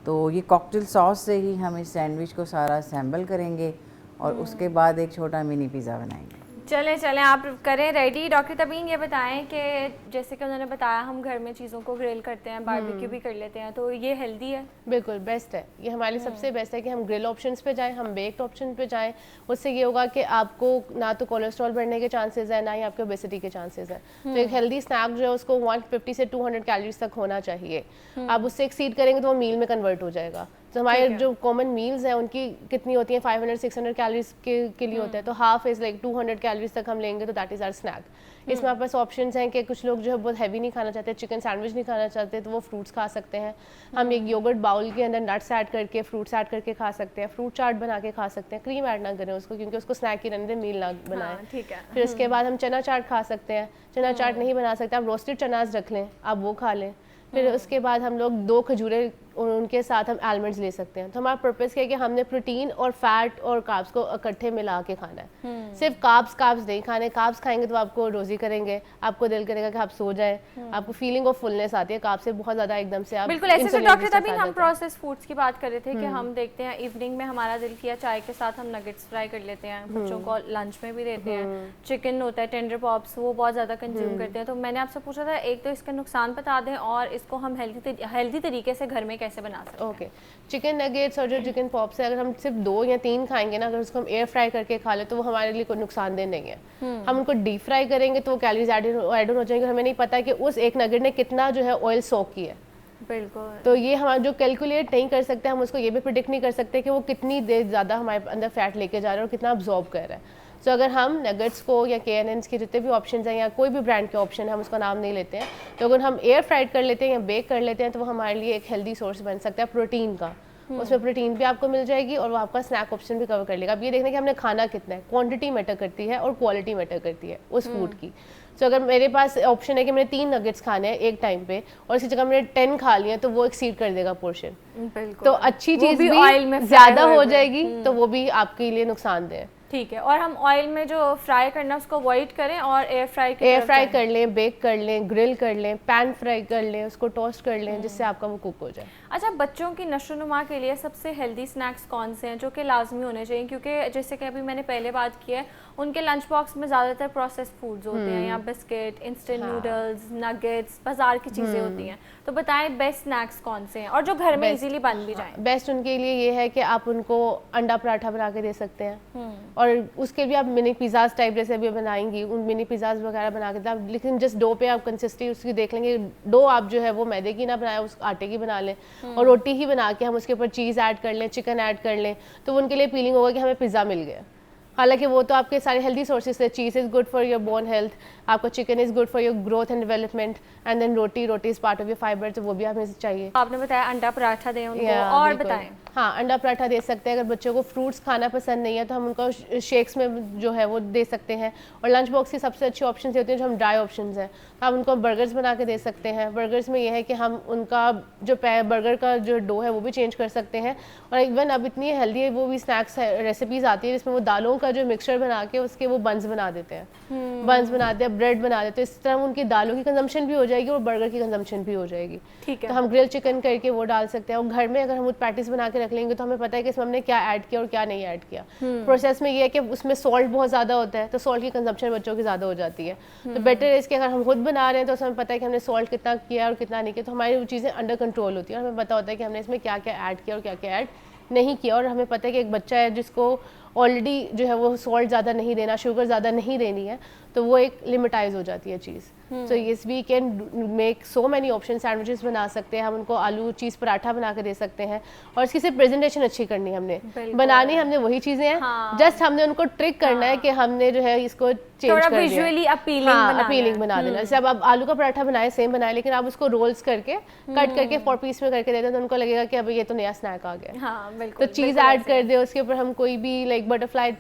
तो ये कॉकटेल सॉस से ही हम इस सैंडविच को सारा असेंबल करेंगे और उसके बाद एक छोटा मिनी पिज़्ज़ा बनाएंगे। चलें आप करें रेडी। डॉक्टर तबीन ये बताएं कि जैसे कि उन्होंने बताया हम घर में चीज़ों को ग्रिल करते हैं, बारबेक्यू भी कर लेते हैं, तो ये हेल्दी है? बिल्कुल बेस्ट है, ये हमारे लिए सबसे बेस्ट है कि हम ग्रिल ऑप्शंस पे जाएं, हम बेक्ड ऑप्शन पे जाएं। उससे ये होगा कि आपको ना तो कोलेस्ट्रॉल बढ़ने के चांसेस है, ना ही आपके ओबेसिटी के चांसेस है। तो एक हेल्दी स्नैक जो है उसको 150 से 200 कैलोरीज तक होना चाहिए। आप उससे एक्सीड करेंगे तो वो मील में कन्वर्ट हो जाएगा। तो हमारे जो कॉमन मील्स हैं उनकी कितनी होती हैं, 500-600 कैलोरीज के लिए होता है, तो हाफ इज़ लाइक 200 कैलोरीज तक हम लेंगे, तो दैट इज़ आवर स्नैक। इसमें आपके पास ऑप्शंस हैं कि कुछ लोग जो है बहुत हैवी नहीं खाना चाहते, चिकन सैंडविच नहीं खाना चाहते, तो वो फ्रूट्स खा सकते हैं। हम एक योगर्ट बाउल के अंदर नट्स ऐड करके, फ्रूट्स ऐड करके खा सकते हैं, फ्रूट चाट बना के खा सकते हैं। क्रीम ऐड ना करें उसको, क्योंकि उसको स्नैक ही रहने दें, मील ना बनाएं। ठीक है। फिर उसके बाद हम चना चाट खा सकते हैं। चना चाट नहीं बना सकते, आप रोस्टेड चनाज रख लें, आप वो खा लें। फिर उसके बाद हम लोग 2 खजूरें और उनके साथ हम आलमंड्स ले सकते हैं। तो हमारा पर्पस क्या है कि हमने प्रोटीन और फैट और कार्ब्स को इकट्ठे मिला के खाना है। सिर्फ कार्ब्स नहीं खाने। कार्ब्स खाएंगे तो आपको रोजी करेंगे, आपको दिल करेगा कि आप सो जाए, आपको फीलिंग ऑफ फुलनेस आती है। कार्ब्स से बहुत ज़्यादा एकदम से आप बिल्कुल ऐसे। तो डॉक्टर तभी हम प्रोसेस फूड्स की बात कर रहे थे कि हम देखते हैं इवनिंग में हमारा दिल किया चाय के साथ हम नगेट्स फ्राई कर लेते हैं, बच्चों को लंच में भी देते हैं। चिकन होता है टेंडर पॉप्स, वो बहुत ज़्यादा कंज्यूम करते हैं। तो मैंने आपसे पूछा था, एक तो इसका नुकसान बता दें और इसको हम हेल्दी तरीके से घर में कैसे बना सकते हैं। ओके, चिकन नगेट्स और जो चिकन पॉप्स है, अगर हम सिर्फ 2 या 3 खाएंगे ना, अगर उसको हम एयर फ्राई करके खा ले तो वो हमारे लिए कोई नुकसानदेह नहीं है। हम उनको डीप फ्राई करेंगे तो वो कैलोरीज ऐड ऑन हो जाएंगे, हमें नहीं पता कि उस एक नगेट ने कितना जो है ऑयल सोक किया है। बिल्कुल। तो ये हम जो कैलकुलेट नहीं कर सकते, हम उसको ये भी प्रिडिक्ट नहीं कर सकते कि वो कितनी देर ज़्यादा हमारे अंदर फैट लेके जा रहा है और कितना अब्जॉर्ब कर रहा है। तो अगर हम नगेट्स को या KNNs के जितने भी ऑप्शन हैं या कोई भी ब्रांड के ऑप्शन है, हम उसका नाम नहीं लेते हैं, तो अगर हम एयर फ्राइड कर लेते हैं या बेक कर लेते हैं तो वो हमारे लिए एक हेल्दी सोर्स बन सकता है प्रोटीन का। उसमें प्रोटीन भी आपको मिल जाएगी और वो आपका स्नैक ऑप्शन भी कवर कर लेगा। अब ये देखना कि हमने खाना कितना है, क्वांटिटी मैटर करती है और क्वालिटी मैटर करती है उस फूड की। तो अगर मेरे पास ऑप्शन है कि मैंने 3 नगेट्स खाने हैं एक टाइम पे और इसी जगह मैंने 10 खा लिए तो वो एक्सीड कर देगा पोर्शन। बिल्कुल। तो अच्छी चीज़ भी ऑयल में ज़्यादा हो जाएगी तो वो भी आपके लिए नुकसानदेह है। ठीक है। और हम ऑयल में जो फ्राई करना है उसको अवॉइड करें और एयर फ्राई कर लें, बेक कर लें, ग्रिल कर लें, पैन फ्राई कर लें, उसको टोस्ट कर लें जिससे आपका वो कुक हो जाए। अच्छा, बच्चों की नशोनुमा के लिए सबसे हेल्दी स्नैक्स कौन से हैं जो कि लाजमी होने चाहिए? क्योंकि जैसे कि अभी मैंने पहले बात की है, उनके लंच बॉक्स में ज़्यादातर प्रोसेस्ड फूड्स होते हैं, या बिस्किट, इंस्टेंट नूडल्स, नगेट्स, बाजार की चीज़ें होती हैं। तो बताएं बेस्ट स्नैक्स कौन से हैं और जो घर में इजीली बन भी जाएं। बेस्ट उनके लिए ये है कि आप उनको अंडा पराठा बना के दे सकते हैं और उसके भी आप मिनी पिज़्ज़ाज टाइप जैसे अभी बनाएंगी, उन मिनी पिज़्ज़ाज वगैरह बना के आप, लेकिन जस्ट डो पे आप कंसिस्टेंसी उसकी देख लेंगे। डो आप जो है वो मैदे की ना बनाए, उस आटे की बना लें और रोटी ही बना के हम उसके ऊपर चीज़ ऐड कर लें, चिकन ऐड कर लें, तो वो उनके लिए फीलिंग होगा कि हमें पिज़्ज़ा मिल गया। हालांकि वो तो आपके सारे हेल्दी सोर्सेज है। Cheese is good for your bone health, आपका chicken is good for your growth and development, and then roti is part of your fibre, तो वो भी हमें चाहिए। आपने बताया अंडा पराठा दें उनको, और बताएं। हाँ, अंडा पराठा दे सकते हैं। अगर बच्चों को फ्रूट्स खाना पसंद नहीं है तो हम उनको शेक्स में जो है वो दे सकते हैं। और लंच बॉक्स की सबसे अच्छी ऑप्शन होती है जो हम ड्राई ऑप्शन हैं, तो आप उनको बर्गर्स बना के दे सकते हैं। बर्गर्स में ये है कि हम उनका जो बर्गर का जो डो है वो भी चेंज कर सकते हैं। और इवन अब इतनी हेल्दी है वो भी स्नैक्स रेसिपीज़ आती है जिसमें वो दालों का जो मिक्सचर बना के उसके वो बंस बना देते हैं, बंस बनाते हैं, ब्रेड बना देते हैं। इस तरह उनकी दालों की कंजम्पशन भी हो जाएगी और बर्गर की कंजम्पशन भी हो जाएगी। ठीक है। तो हम ग्रिल चिकन करके वो डाल सकते हैं। और घर में अगर हम पैटीज बना के रख लेंगे तो हमें पता है कि इसमें हमने क्या ऐड किया और क्या नहीं ऐड किया। प्रोसेस में ये है कि उसमें सॉल्ट बहुत ज़्यादा होता है, तो सॉल्ट की कंजम्पशन बच्चों की ज़्यादा हो जाती है। तो बेटर है इसके अगर हम खुद बना रहे हैं तो उसमें पता है कि हमने सॉल्ट कितना किया और कितना नहीं किया, तो हमारी वो चीज़ें अंडर कंट्रोल होती है और हमें पता होता है कि हमने इसमें क्या क्या ऐड किया और क्या क्या ऐड नहीं किया। और हमें पता है कि एक बच्चा है जिसको ऑलरेडी जो है वो सॉल्ट ज़्यादा नहीं देना, शुगर ज़्यादा नहीं देनी है, तो वो एक लिमिटाइज हो जाती है cheese. So yes, we can make so many option. Sandwiches बना सकते हैं हम, उनको आलू चीज़ पराठा बना के दे सकते हैं। और इसकी सिर्फ प्रेजेंटेशन अच्छी करनी है, हमने बनानी हमने वही चीज़ें हैं, जस्ट हमने उनको ट्रिक करना है कि हमने जो है इसको चेंज कर दिया, विजुअली अपीलिंग बना देना। जैसे अब आप आलू का पराठा बनाए, सेम बनाए, लेकिन आप उसको रोल्स करके कट करके 4 पीस में करके देते हैं तो उनको लगेगा कि अब ये तो नया स्नैक आ गया। तो चीज़ ऐड कर दे, उसके ऊपर हम कोई भी लाइक बटरफ्लाई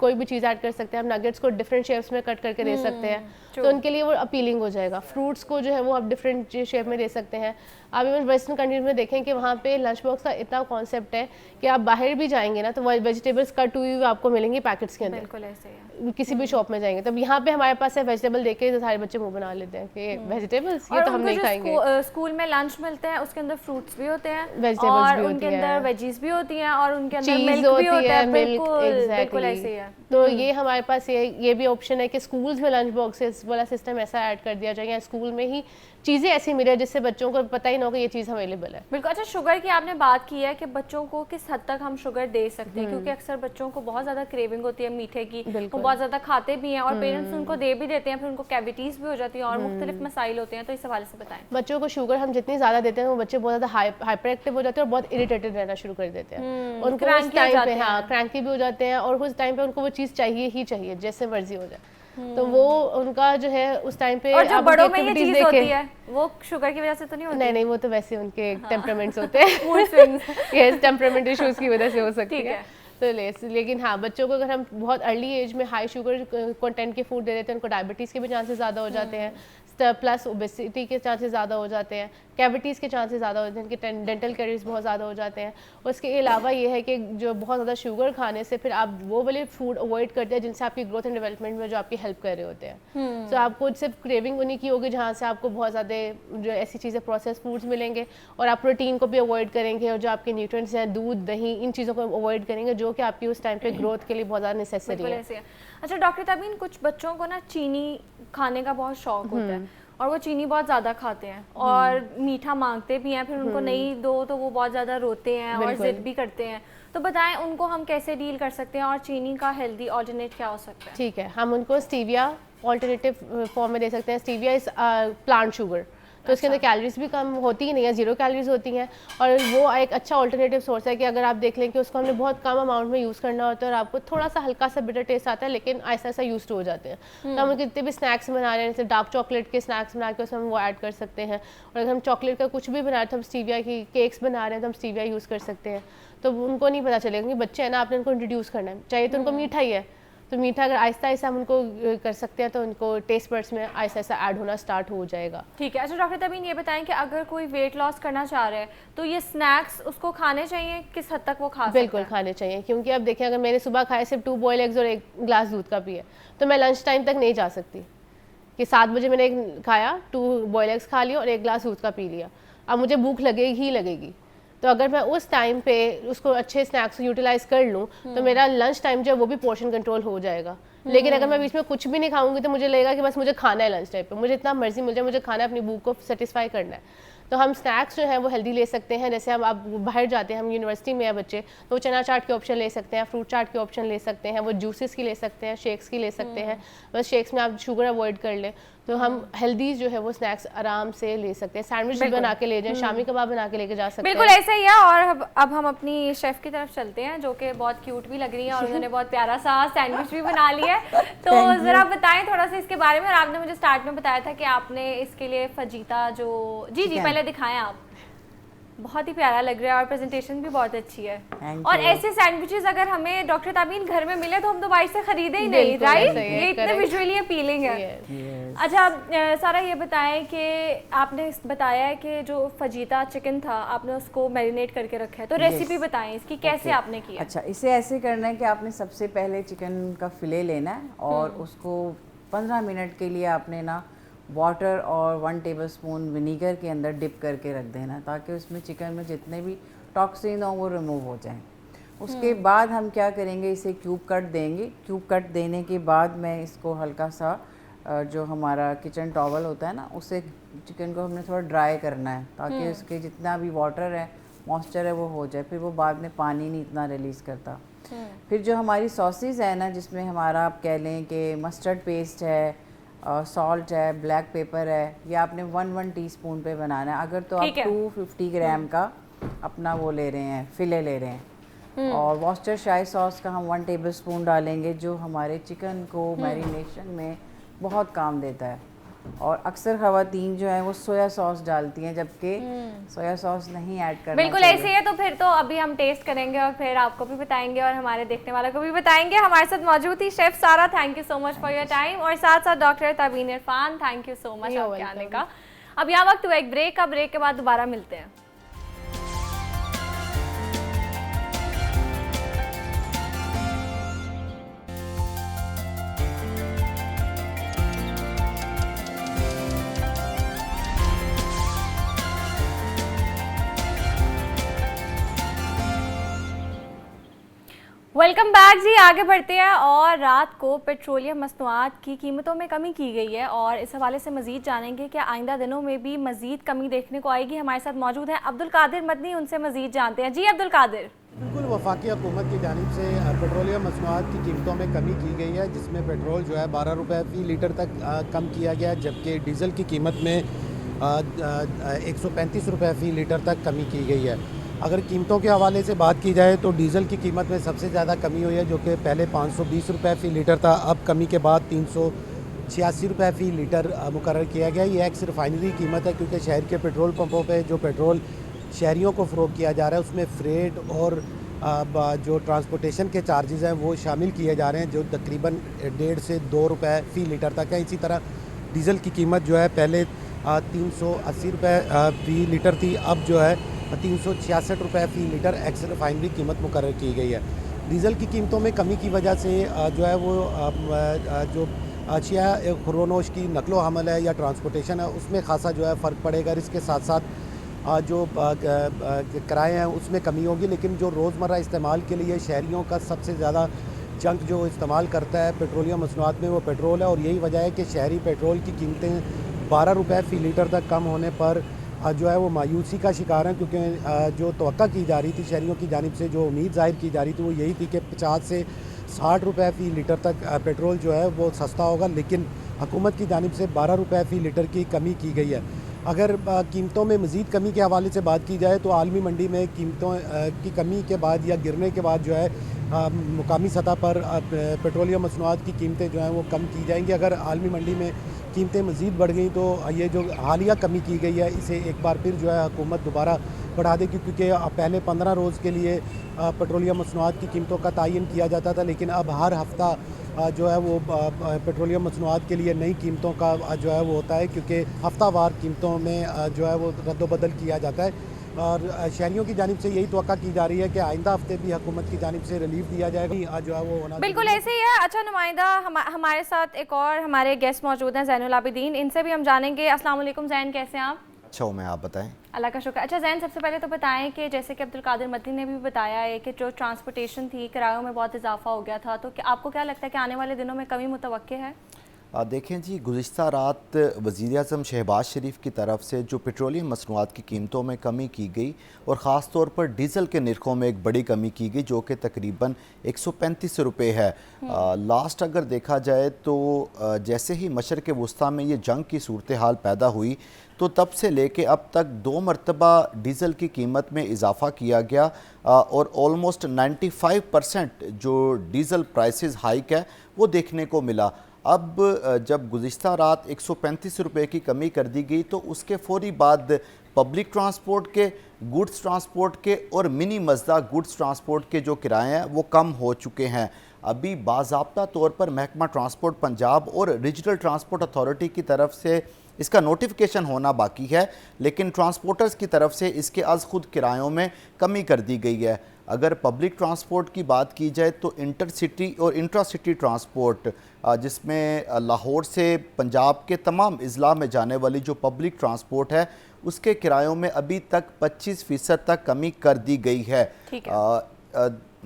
कोई भी चीज़ ऐड कर सकते हैं। हम नगेट्स को डिफरेंट शेप्स में कट करके दे सकते हैं, तो उनके लिए वो अपीलिंग हो जाएगा। फ्रूट्स को जो है वो आप डिफरेंट शेप में दे सकते हैं। आप इवन वेस्टर्न कंट्रीज में देखें कि वहाँ पे लंच बॉक्स का इतना कॉन्सेप्ट है कि आप बाहर भी जाएंगे ना तो वेजिटेबल्स कट हुई आपको मिलेंगी पैकेट्स के अंदर। बिल्कुल ऐसे ही है। किसी भी शॉप में जाएंगे तब यहाँ पे हमारे पास है वेजिटेबल देख के सारे बच्चे मुंह बना लेते हैं कि वेजिटेबल्स ये और तो हम उनको नहीं जो खाएंगे। स्कूल में लंच मिलते हैं उसके अंदर फ्रूट्स भी होते हैं, Vegetables और भी उनके होती अंदर हैं, वेजीज भी होती हैं, और उनके अंदर चीज मिल्क भी होती होता है। मिल्क, बिल्कुल ऐसे ही है। तो ये हमारे पास ये भी ऑप्शन है कि स्कूल्स में लंच बॉक्सेस वाला सिस्टम ऐसा ऐड कर दिया जाए या स्कूल में ही चीज़ें ऐसी मिले जिससे बच्चों को पता ही ना हो कि ये चीज़ अवेलेबल है। बिल्कुल। अच्छा, शुगर की आपने बात की है कि बच्चों को किस हद तक हम शुगर दे सकते हैं, क्योंकि अक्सर बच्चों को बहुत ज़्यादा क्रेविंग होती है मीठे की, वो बहुत ज़्यादा खाते भी हैं और पेरेंट्स उनको दे भी देते हैं, फिर उनको कैविटीज़ भी हो जाती हैं और मुख्तलिफ मसाइल होते हैं, तो इस हवाले से बताएं। बच्चों को शुगर हम जितनी ज़्यादा देते हैं वो बच्चे बहुत ज़्यादा हाइपर एक्टिव हो जाते हैं और बहुत इरिटेटेड रहना शुरू कर देते हैं। उनको उस cranky हो टाइम जाते पे हैं। क्रैंकी भी हो जाते हैं और उस टाइम पे उनको वो चीज़ चाहिए ही चाहिए जैसे मर्जी हो जाए। तो वो उनका जो है उस टाइम पे और जो आप बड़ों उनकी में ये activities चीज़ होती देखें- है वो शुगर की वजह से तो नहीं होती? नहीं वो तो वैसे उनके टेम्परामेंट्स होते हैं, mood swings. Yes temperament issues की वजह से हो सकती ठीक है। तो लेकिन हाँ बच्चों को अगर हम बहुत अर्ली एज में हाई शुगर कंटेंट के फूड दे देते हैं उनको डायबिटीज़ के भी चांसेस ज़्यादा हो जाते हैं, प्लस ओबेसिटी के चांसेस ज़्यादा हो जाते हैं, कैविटीज़ के चांसेस ज़्यादा हो जाते हैं, इनके डेंटल कैरीज बहुत ज़्यादा हो जाते हैं। उसके अलावा ये है कि जो बहुत ज़्यादा शुगर खाने से फिर आप वो वाले फूड अवॉइड करते हैं जिनसे आपकी ग्रोथ एंड डेवलपमेंट में जो आपकी हेल्प कर रहे होते हैं। तो आपको सिर्फ क्रेविंग उन्हीं की होगी जहाँ से आपको बहुत ज़्यादा जो ऐसी चीज़ें प्रोसेस फूड्स मिलेंगे, और आप प्रोटीन को भी अवॉइड करेंगे और जो आपके न्यूट्रिएंट्स हैं दूध दही इन चीज़ों को अवॉइड करेंगे जो कि आपकी उस टाइम पे ग्रोथ के लिए बहुत ज़्यादा नेसेसरी बिल्कुल है। ऐसे है। अच्छा डॉक्टर तबीन, कुछ बच्चों को ना चीनी खाने का बहुत शौक होता है और वो चीनी बहुत ज़्यादा खाते हैं और मीठा मांगते भी हैं, फिर उनको नहीं दो तो वो बहुत ज़्यादा रोते हैं और जिद भी करते हैं। तो बताएं उनको हम कैसे डील कर सकते हैं और चीनी का हेल्दी ऑल्टरनेट क्या हो सकता है? ठीक है, हम उनको स्टीविया ऑल्टरनेटिव फॉर्म में दे सकते हैं। स्टीविया इज़ प्लांट शुगर, तो इसके अंदर कैलोरीज भी कम होती ही नहीं है, 0 कैलोरीज होती हैं, और वो एक अच्छा ऑल्टरनेटिव सोर्स है कि अगर आप देख लें कि उसको हमने बहुत कम अमाउंट में यूज़ करना होता है और आपको थोड़ा सा हल्का सा बिटर टेस्ट आता है लेकिन ऐसा ऐसा यूज हो जाते हैं। तो हम जितने भी स्नैक्स बना रहे हैं जैसे डार्क चॉकलेट के स्नैक्स बना के उसमें हम वो ऐड कर सकते हैं, और अगर हम चॉकलेट का कुछ भी बना रहे हैं तो हम स्टीविया की केक्स बना रहे हैं तो हम स्टीविया यूज़ कर सकते हैं। तो उनको नहीं पता चलेगा कि बच्चे हैं ना, आपने उनको इंट्रोड्यूस करना है, चाहिए तो उनको मीठा ही है तो मीठा अगर आहिस्ता आहिस्ता हम उनको कर सकते हैं तो उनको टेस्ट बड्स में आहिस्ता आहिस्ता ऐड होना स्टार्ट हो जाएगा। ठीक है। अच्छा डॉक्टर तबीन ये बताएं कि अगर कोई वेट लॉस करना चाह रहा है तो ये स्नैक्स उसको खाने चाहिए, किस हद तक वो खा सकता है? बिल्कुल खाने चाहिए, क्योंकि अब देखिए अगर मैंने सुबह खाए सिर्फ 2 बॉयल एग्स और 1 ग्लास दूध का पिए तो मैं लंच टाइम तक नहीं जा सकती कि 7 बजे मैंने खाया 2 बॉयल एग्स खा लिया और 1 ग्लास दूध का पी लिया, अब मुझे भूख लगेगी ही लगेगी। तो अगर मैं उस टाइम पे उसको अच्छे स्नैक्स यूटिलाइज कर लूँ तो मेरा लंच टाइम जो है वो भी पोर्शन कंट्रोल हो जाएगा। लेकिन अगर मैं बीच में कुछ भी नहीं खाऊंगी तो मुझे लगेगा कि बस मुझे खाना है लंच टाइम पे, मुझे इतना मर्जी मिल जाए मुझे खाना है, अपनी भूख को सेटिस्फाई करना है। तो हम स्नैक्स जो है वो हेल्दी ले सकते हैं, जैसे हम आप बाहर जाते हैं, हम यूनिवर्सिटी में हैं बच्चे तो वो चना चाट के ऑप्शन ले सकते हैं, फ्रूट चाट के ऑप्शन ले सकते हैं, वो जूसेस की ले सकते हैं, शेक्स की ले सकते हैं। बस शेक्स में आप शुगर अवॉइड कर लें तो हम हेल्दी जो है वो स्नैक्स आराम से ले सकते हैं। सैंडविच बना के ले जाएं, शामी कबाब बना के लेके जा सकते हैं। बिल्कुल ऐसा ही है। और अब हम अपनी शेफ की तरफ चलते हैं जो कि बहुत क्यूट भी लग रही है और उन्होंने बहुत प्यारा सा सैंडविच भी बना लिया है, तो जरा बताएं थोड़ा सा इसके बारे में। और आपने मुझे स्टार्ट में बताया था कि आपने इसके लिए फजीता जो जी पहले दिखाएं आप, बहुत ही प्यारा लग रहा है और प्रेजेंटेशन भी बहुत अच्छी है। और ऐसे सैंडविचेस अगर हमें डॉक्टर ताबीन घर में मिले तो हम तो बाहर से खरीदे ही नहीं, राइट? ये इतने विजुअली अपीलिंग है। अच्छा सारा ये बताएं कि आपने बताया है कि जो फजीता चिकन था आपने उसको मैरिनेट करके रखा है, तो रेसिपी बताएं इसकी कैसे आपने किया? अच्छा, इसे ऐसे करना है कि आपने सबसे पहले चिकन का फिले लेना है और उसको 15 मिनट के लिए आपने ना वाटर और 1 टेबलस्पून विनीगर के अंदर डिप करके रख देना ताकि उसमें चिकन में जितने भी टॉक्सिन हो वो रिमूव हो जाएं। उसके बाद हम क्या करेंगे, इसे क्यूब कट देंगे। क्यूब कट देने के बाद मैं इसको हल्का सा जो हमारा किचन टॉवल होता है ना उससे चिकन को हमने थोड़ा ड्राई करना है ताकि उसके जितना भी वाटर है मॉइस्चर है वो हो जाए, फिर वो बाद में पानी नहीं इतना रिलीज़ करता। फिर जो हमारी सॉसेज है ना जिसमें हमारा आप कह लें कि मस्टर्ड पेस्ट है, सॉल्ट है, ब्लैक पेपर है, ये आपने 1 टीस्पून पे बनाना है। अगर तो आप 250 ग्राम का अपना वो ले रहे हैं, फिले ले रहे हैं। और वॉस्टरशायर सॉस का हम 1 टेबलस्पून डालेंगे जो हमारे चिकन को मैरिनेशन में बहुत काम देता है। और अक्सर ख़वातीन जो है वो सोया सॉस डालती हैं जबकि सोया सॉस नहीं ऐड करना बिल्कुल चाहिए। ऐसे ही है। तो फिर तो अभी हम टेस्ट करेंगे और फिर आपको भी बताएंगे और हमारे देखने वालों को भी बताएंगे। हमारे साथ मौजूद थी chef Sara, thank you so much for your time, और साथ साथ doctor Tabeen Irfan, thank you so much आपके आने का। अब यहाँ वक्त हुआ एक ब्रेक का, ब्रेक के बाद दोबारा मिलते हैं। वेलकम बैक जी। आगे बढ़ते हैं और रात को पेट्रोलियम मसनूआत की कीमतों में कमी की गई है और इस हवाले से मजीद जानेंगे कि आइंदा दिनों में भी मजीद कमी देखने को आएगी। हमारे साथ मौजूद हैं अब्दुल कादिर मदनी, उनसे मजीद जानते हैं। जी अब्दुल कादिर। बिल्कुल, वफाकी हुकूमत की जानिब से पेट्रोलियम मसनूआत की कीमतों में कमी की गई है, जिसमें पेट्रोल जो है 12 रुपये फ़ी लीटर तक कम किया गया, जबकि डीज़ल की कीमत में 135 रुपये फ़ी लीटर तक कमी की गई है। अगर कीमतों के हवाले से बात की जाए तो डीज़ल की कीमत में सबसे ज़्यादा कमी हुई है, जो कि पहले 520 रुपये फ़ी लीटर था, अब कमी के बाद 386 रुपये फ़ी लीटर मुकर्रर किया गया। ये एक्स रिफाइनरी कीमत है, क्योंकि शहर के पेट्रोल पंपों पे जो पेट्रोल शहरियों को फ़रोख्त किया जा रहा है उसमें फ़्रेट और जो ट्रांसपोर्टेशन के चार्जेस हैं वो शामिल किए जा रहे हैं, जो तकरीबन 1.5 से 2 रुपये फ़ी लीटर तक है। इसी तरह डीज़ल की कीमत जो है पहले 380 रुपये फ़ी लीटर थी, अब जो है 366 रुपये फ़ी लीटर एक्स रिफाइनरी कीमत मुकर्रर की गई है। डीज़ल की कीमतों में कमी की वजह से जो है वो जो अशिया खुरोनोश की नकलो हमल है या ट्रांसपोर्टेशन है उसमें खासा जो है फ़र्क पड़ेगा। इसके साथ साथ जो किराए हैं उसमें कमी होगी, लेकिन जो रोज़मर्रा इस्तेमाल के लिए शहरियों का सबसे ज़्यादा चंक जो इस्तेमाल करता है पेट्रोलियम मसनूआत में वो पेट्रोल है, और यही वजह है कि शहरी पेट्रोल की कीमतें 12 रुपये फ़ी लीटर तक कम होने पर जो है वो मायूसी का शिकार हैं, क्योंकि जो तवक्का की जा रही थी शहरियों की जानिब से, जो उम्मीद ज़ाहिर की जा रही थी वो यही थी कि 50 से 60 रुपये फ़ी लीटर तक पेट्रोल जो है वो सस्ता होगा, लेकिन हुकूमत की जानिब से 12 रुपये फ़ी लीटर की कमी की गई है। अगर कीमतों में मज़ीद कमी के हवाले से बात की जाए तो आलमी मंडी में कीमतों की कमी के बाद या गिरने के बाद जो है मुकामी सतह पर पेट्रोलियम मसनूआत की कीमतें जो हैं वो कम की जाएंगी। अगर आलमी मंडी में कीमतें मज़ीद बढ़ गई तो ये जो हालिया कमी की गई है इसे एक बार फिर जो है हुकूमत दोबारा बढ़ा देगी, क्योंकि पहले 15 रोज़ के लिए पेट्रोलियम मसनूआत की कीमतों का तयन किया जाता था, लेकिन अब हर हफ़्ता जो है वो पेट्रोलियम मसनूआत के लिए नई कीमतों का जो है वो होता है, क्योंकि हफ्तावार कीमतों में जो है वो रद्दोबदल किया जाता है। और शहरियों की जानिब से यही तवक्का की जा रही है कि आइंदा हफ्ते भी हुकूमत की जानिब से रिलीफ दिया जाएगा, जो है वो होना बिल्कुल ऐसे ही है। अच्छा नुमाइंदा, हमारे साथ एक और हमारे गेस्ट मौजूद हैं ज़ैनुल आबिदीन, इनसे भी हम जानेंगे। अस्सलाम वालेकुम ज़ैन, कैसे हैं आप? अच्छा हूँ मैं, आप बताएं। अल्लाह का शुक्र। अच्छा ज़ैन, सबसे पहले तो बताएं कि जैसे कि अब्दुल कादिर मदनी ने भी बताया है कि जो ट्रांसपोर्टेशन थी किरायों में बहुत इजाफा हो गया था, तो आपको क्या लगता है कि आने वाले दिनों में कमी मुतवक्के है? देखें जी, गुज़िश्ता रात वज़ीर-ए-आज़म शहबाज शरीफ की तरफ से जो पेट्रोलियम मसनूआत की कीमतों में कमी की गई और ख़ास तौर पर डीज़ल के निर्खों में एक बड़ी कमी की गई, जो कि तकरीबन 135 रुपये है। लास्ट अगर देखा जाए तो जैसे ही मशरक़ वुस्ता में ये जंग की सूरत हाल पैदा हुई तो तब से लेके अब तक 2 मरतबा डीज़ल की कीमत में इजाफ़ा किया गया और ऑलमोस्ट 95% जो डीज़ल प्राइसेस हाइक है वो देखने को मिला। अब जब गुज़िश्ता रात 135 रुपये की कमी कर दी गई तो उसके फ़ौरी बाद पब्लिक ट्रांसपोर्ट के, गुड्स ट्रांसपोर्ट के और मिनी मज़दा गुड्स ट्रांसपोर्ट के जो किराए हैं वो कम हो चुके हैं। अभी बाज़ाब्ता तौर पर महकमा ट्रांसपोर्ट पंजाब और रीजनल ट्रांसपोर्ट अथॉरिटी की तरफ से इसका नोटिफिकेशन होना बाकी है, लेकिन ट्रांसपोर्टर्स की तरफ से इसके अज़ खुद किरायों में कमी कर दी गई है। अगर पब्लिक ट्रांसपोर्ट की बात की जाए तो इंटर सिटी और इंट्रा सिटी ट्रांसपोर्ट, जिसमें लाहौर से पंजाब के तमाम अज़ला में जाने वाली जो पब्लिक ट्रांसपोर्ट है उसके किरायों में अभी तक 25% तक कमी कर दी गई है।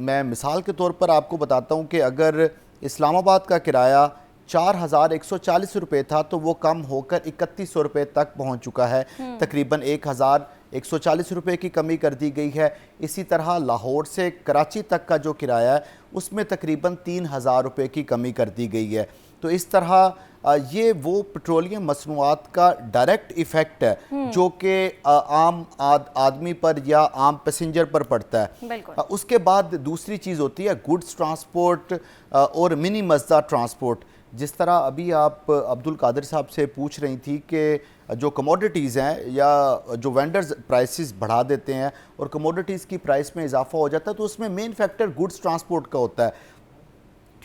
मैं मिसाल के तौर पर आपको बताता हूँ कि अगर इस्लामाबाद का किराया 4140 रुपये था तो वो कम होकर 3100 रुपये तक पहुँच चुका है, तकरीबन 1140 रुपये की कमी कर दी गई है। इसी तरह लाहौर से कराची तक का जो किराया है उसमें तकरीबन 3000 रुपये की कमी कर दी गई है। तो इस तरह ये वो पेट्रोलियम मसनूआत का डायरेक्ट इफ़ेक्ट है जो कि आम आदमी पर या आम पैसेंजर पर पड़ता है। उसके बाद दूसरी चीज़ होती है गुड्स ट्रांसपोर्ट और मिनी मज़दा ट्रांसपोर्ट। जिस तरह अभी आप अब्दुल कादिर साहब से पूछ रही थी कि जो कमोडिटीज़ हैं या जो वेंडर्स प्राइसेस बढ़ा देते हैं और कमोडिटीज़ की प्राइस में इजाफा हो जाता है, तो उसमें मेन फैक्टर गुड्स ट्रांसपोर्ट का होता है,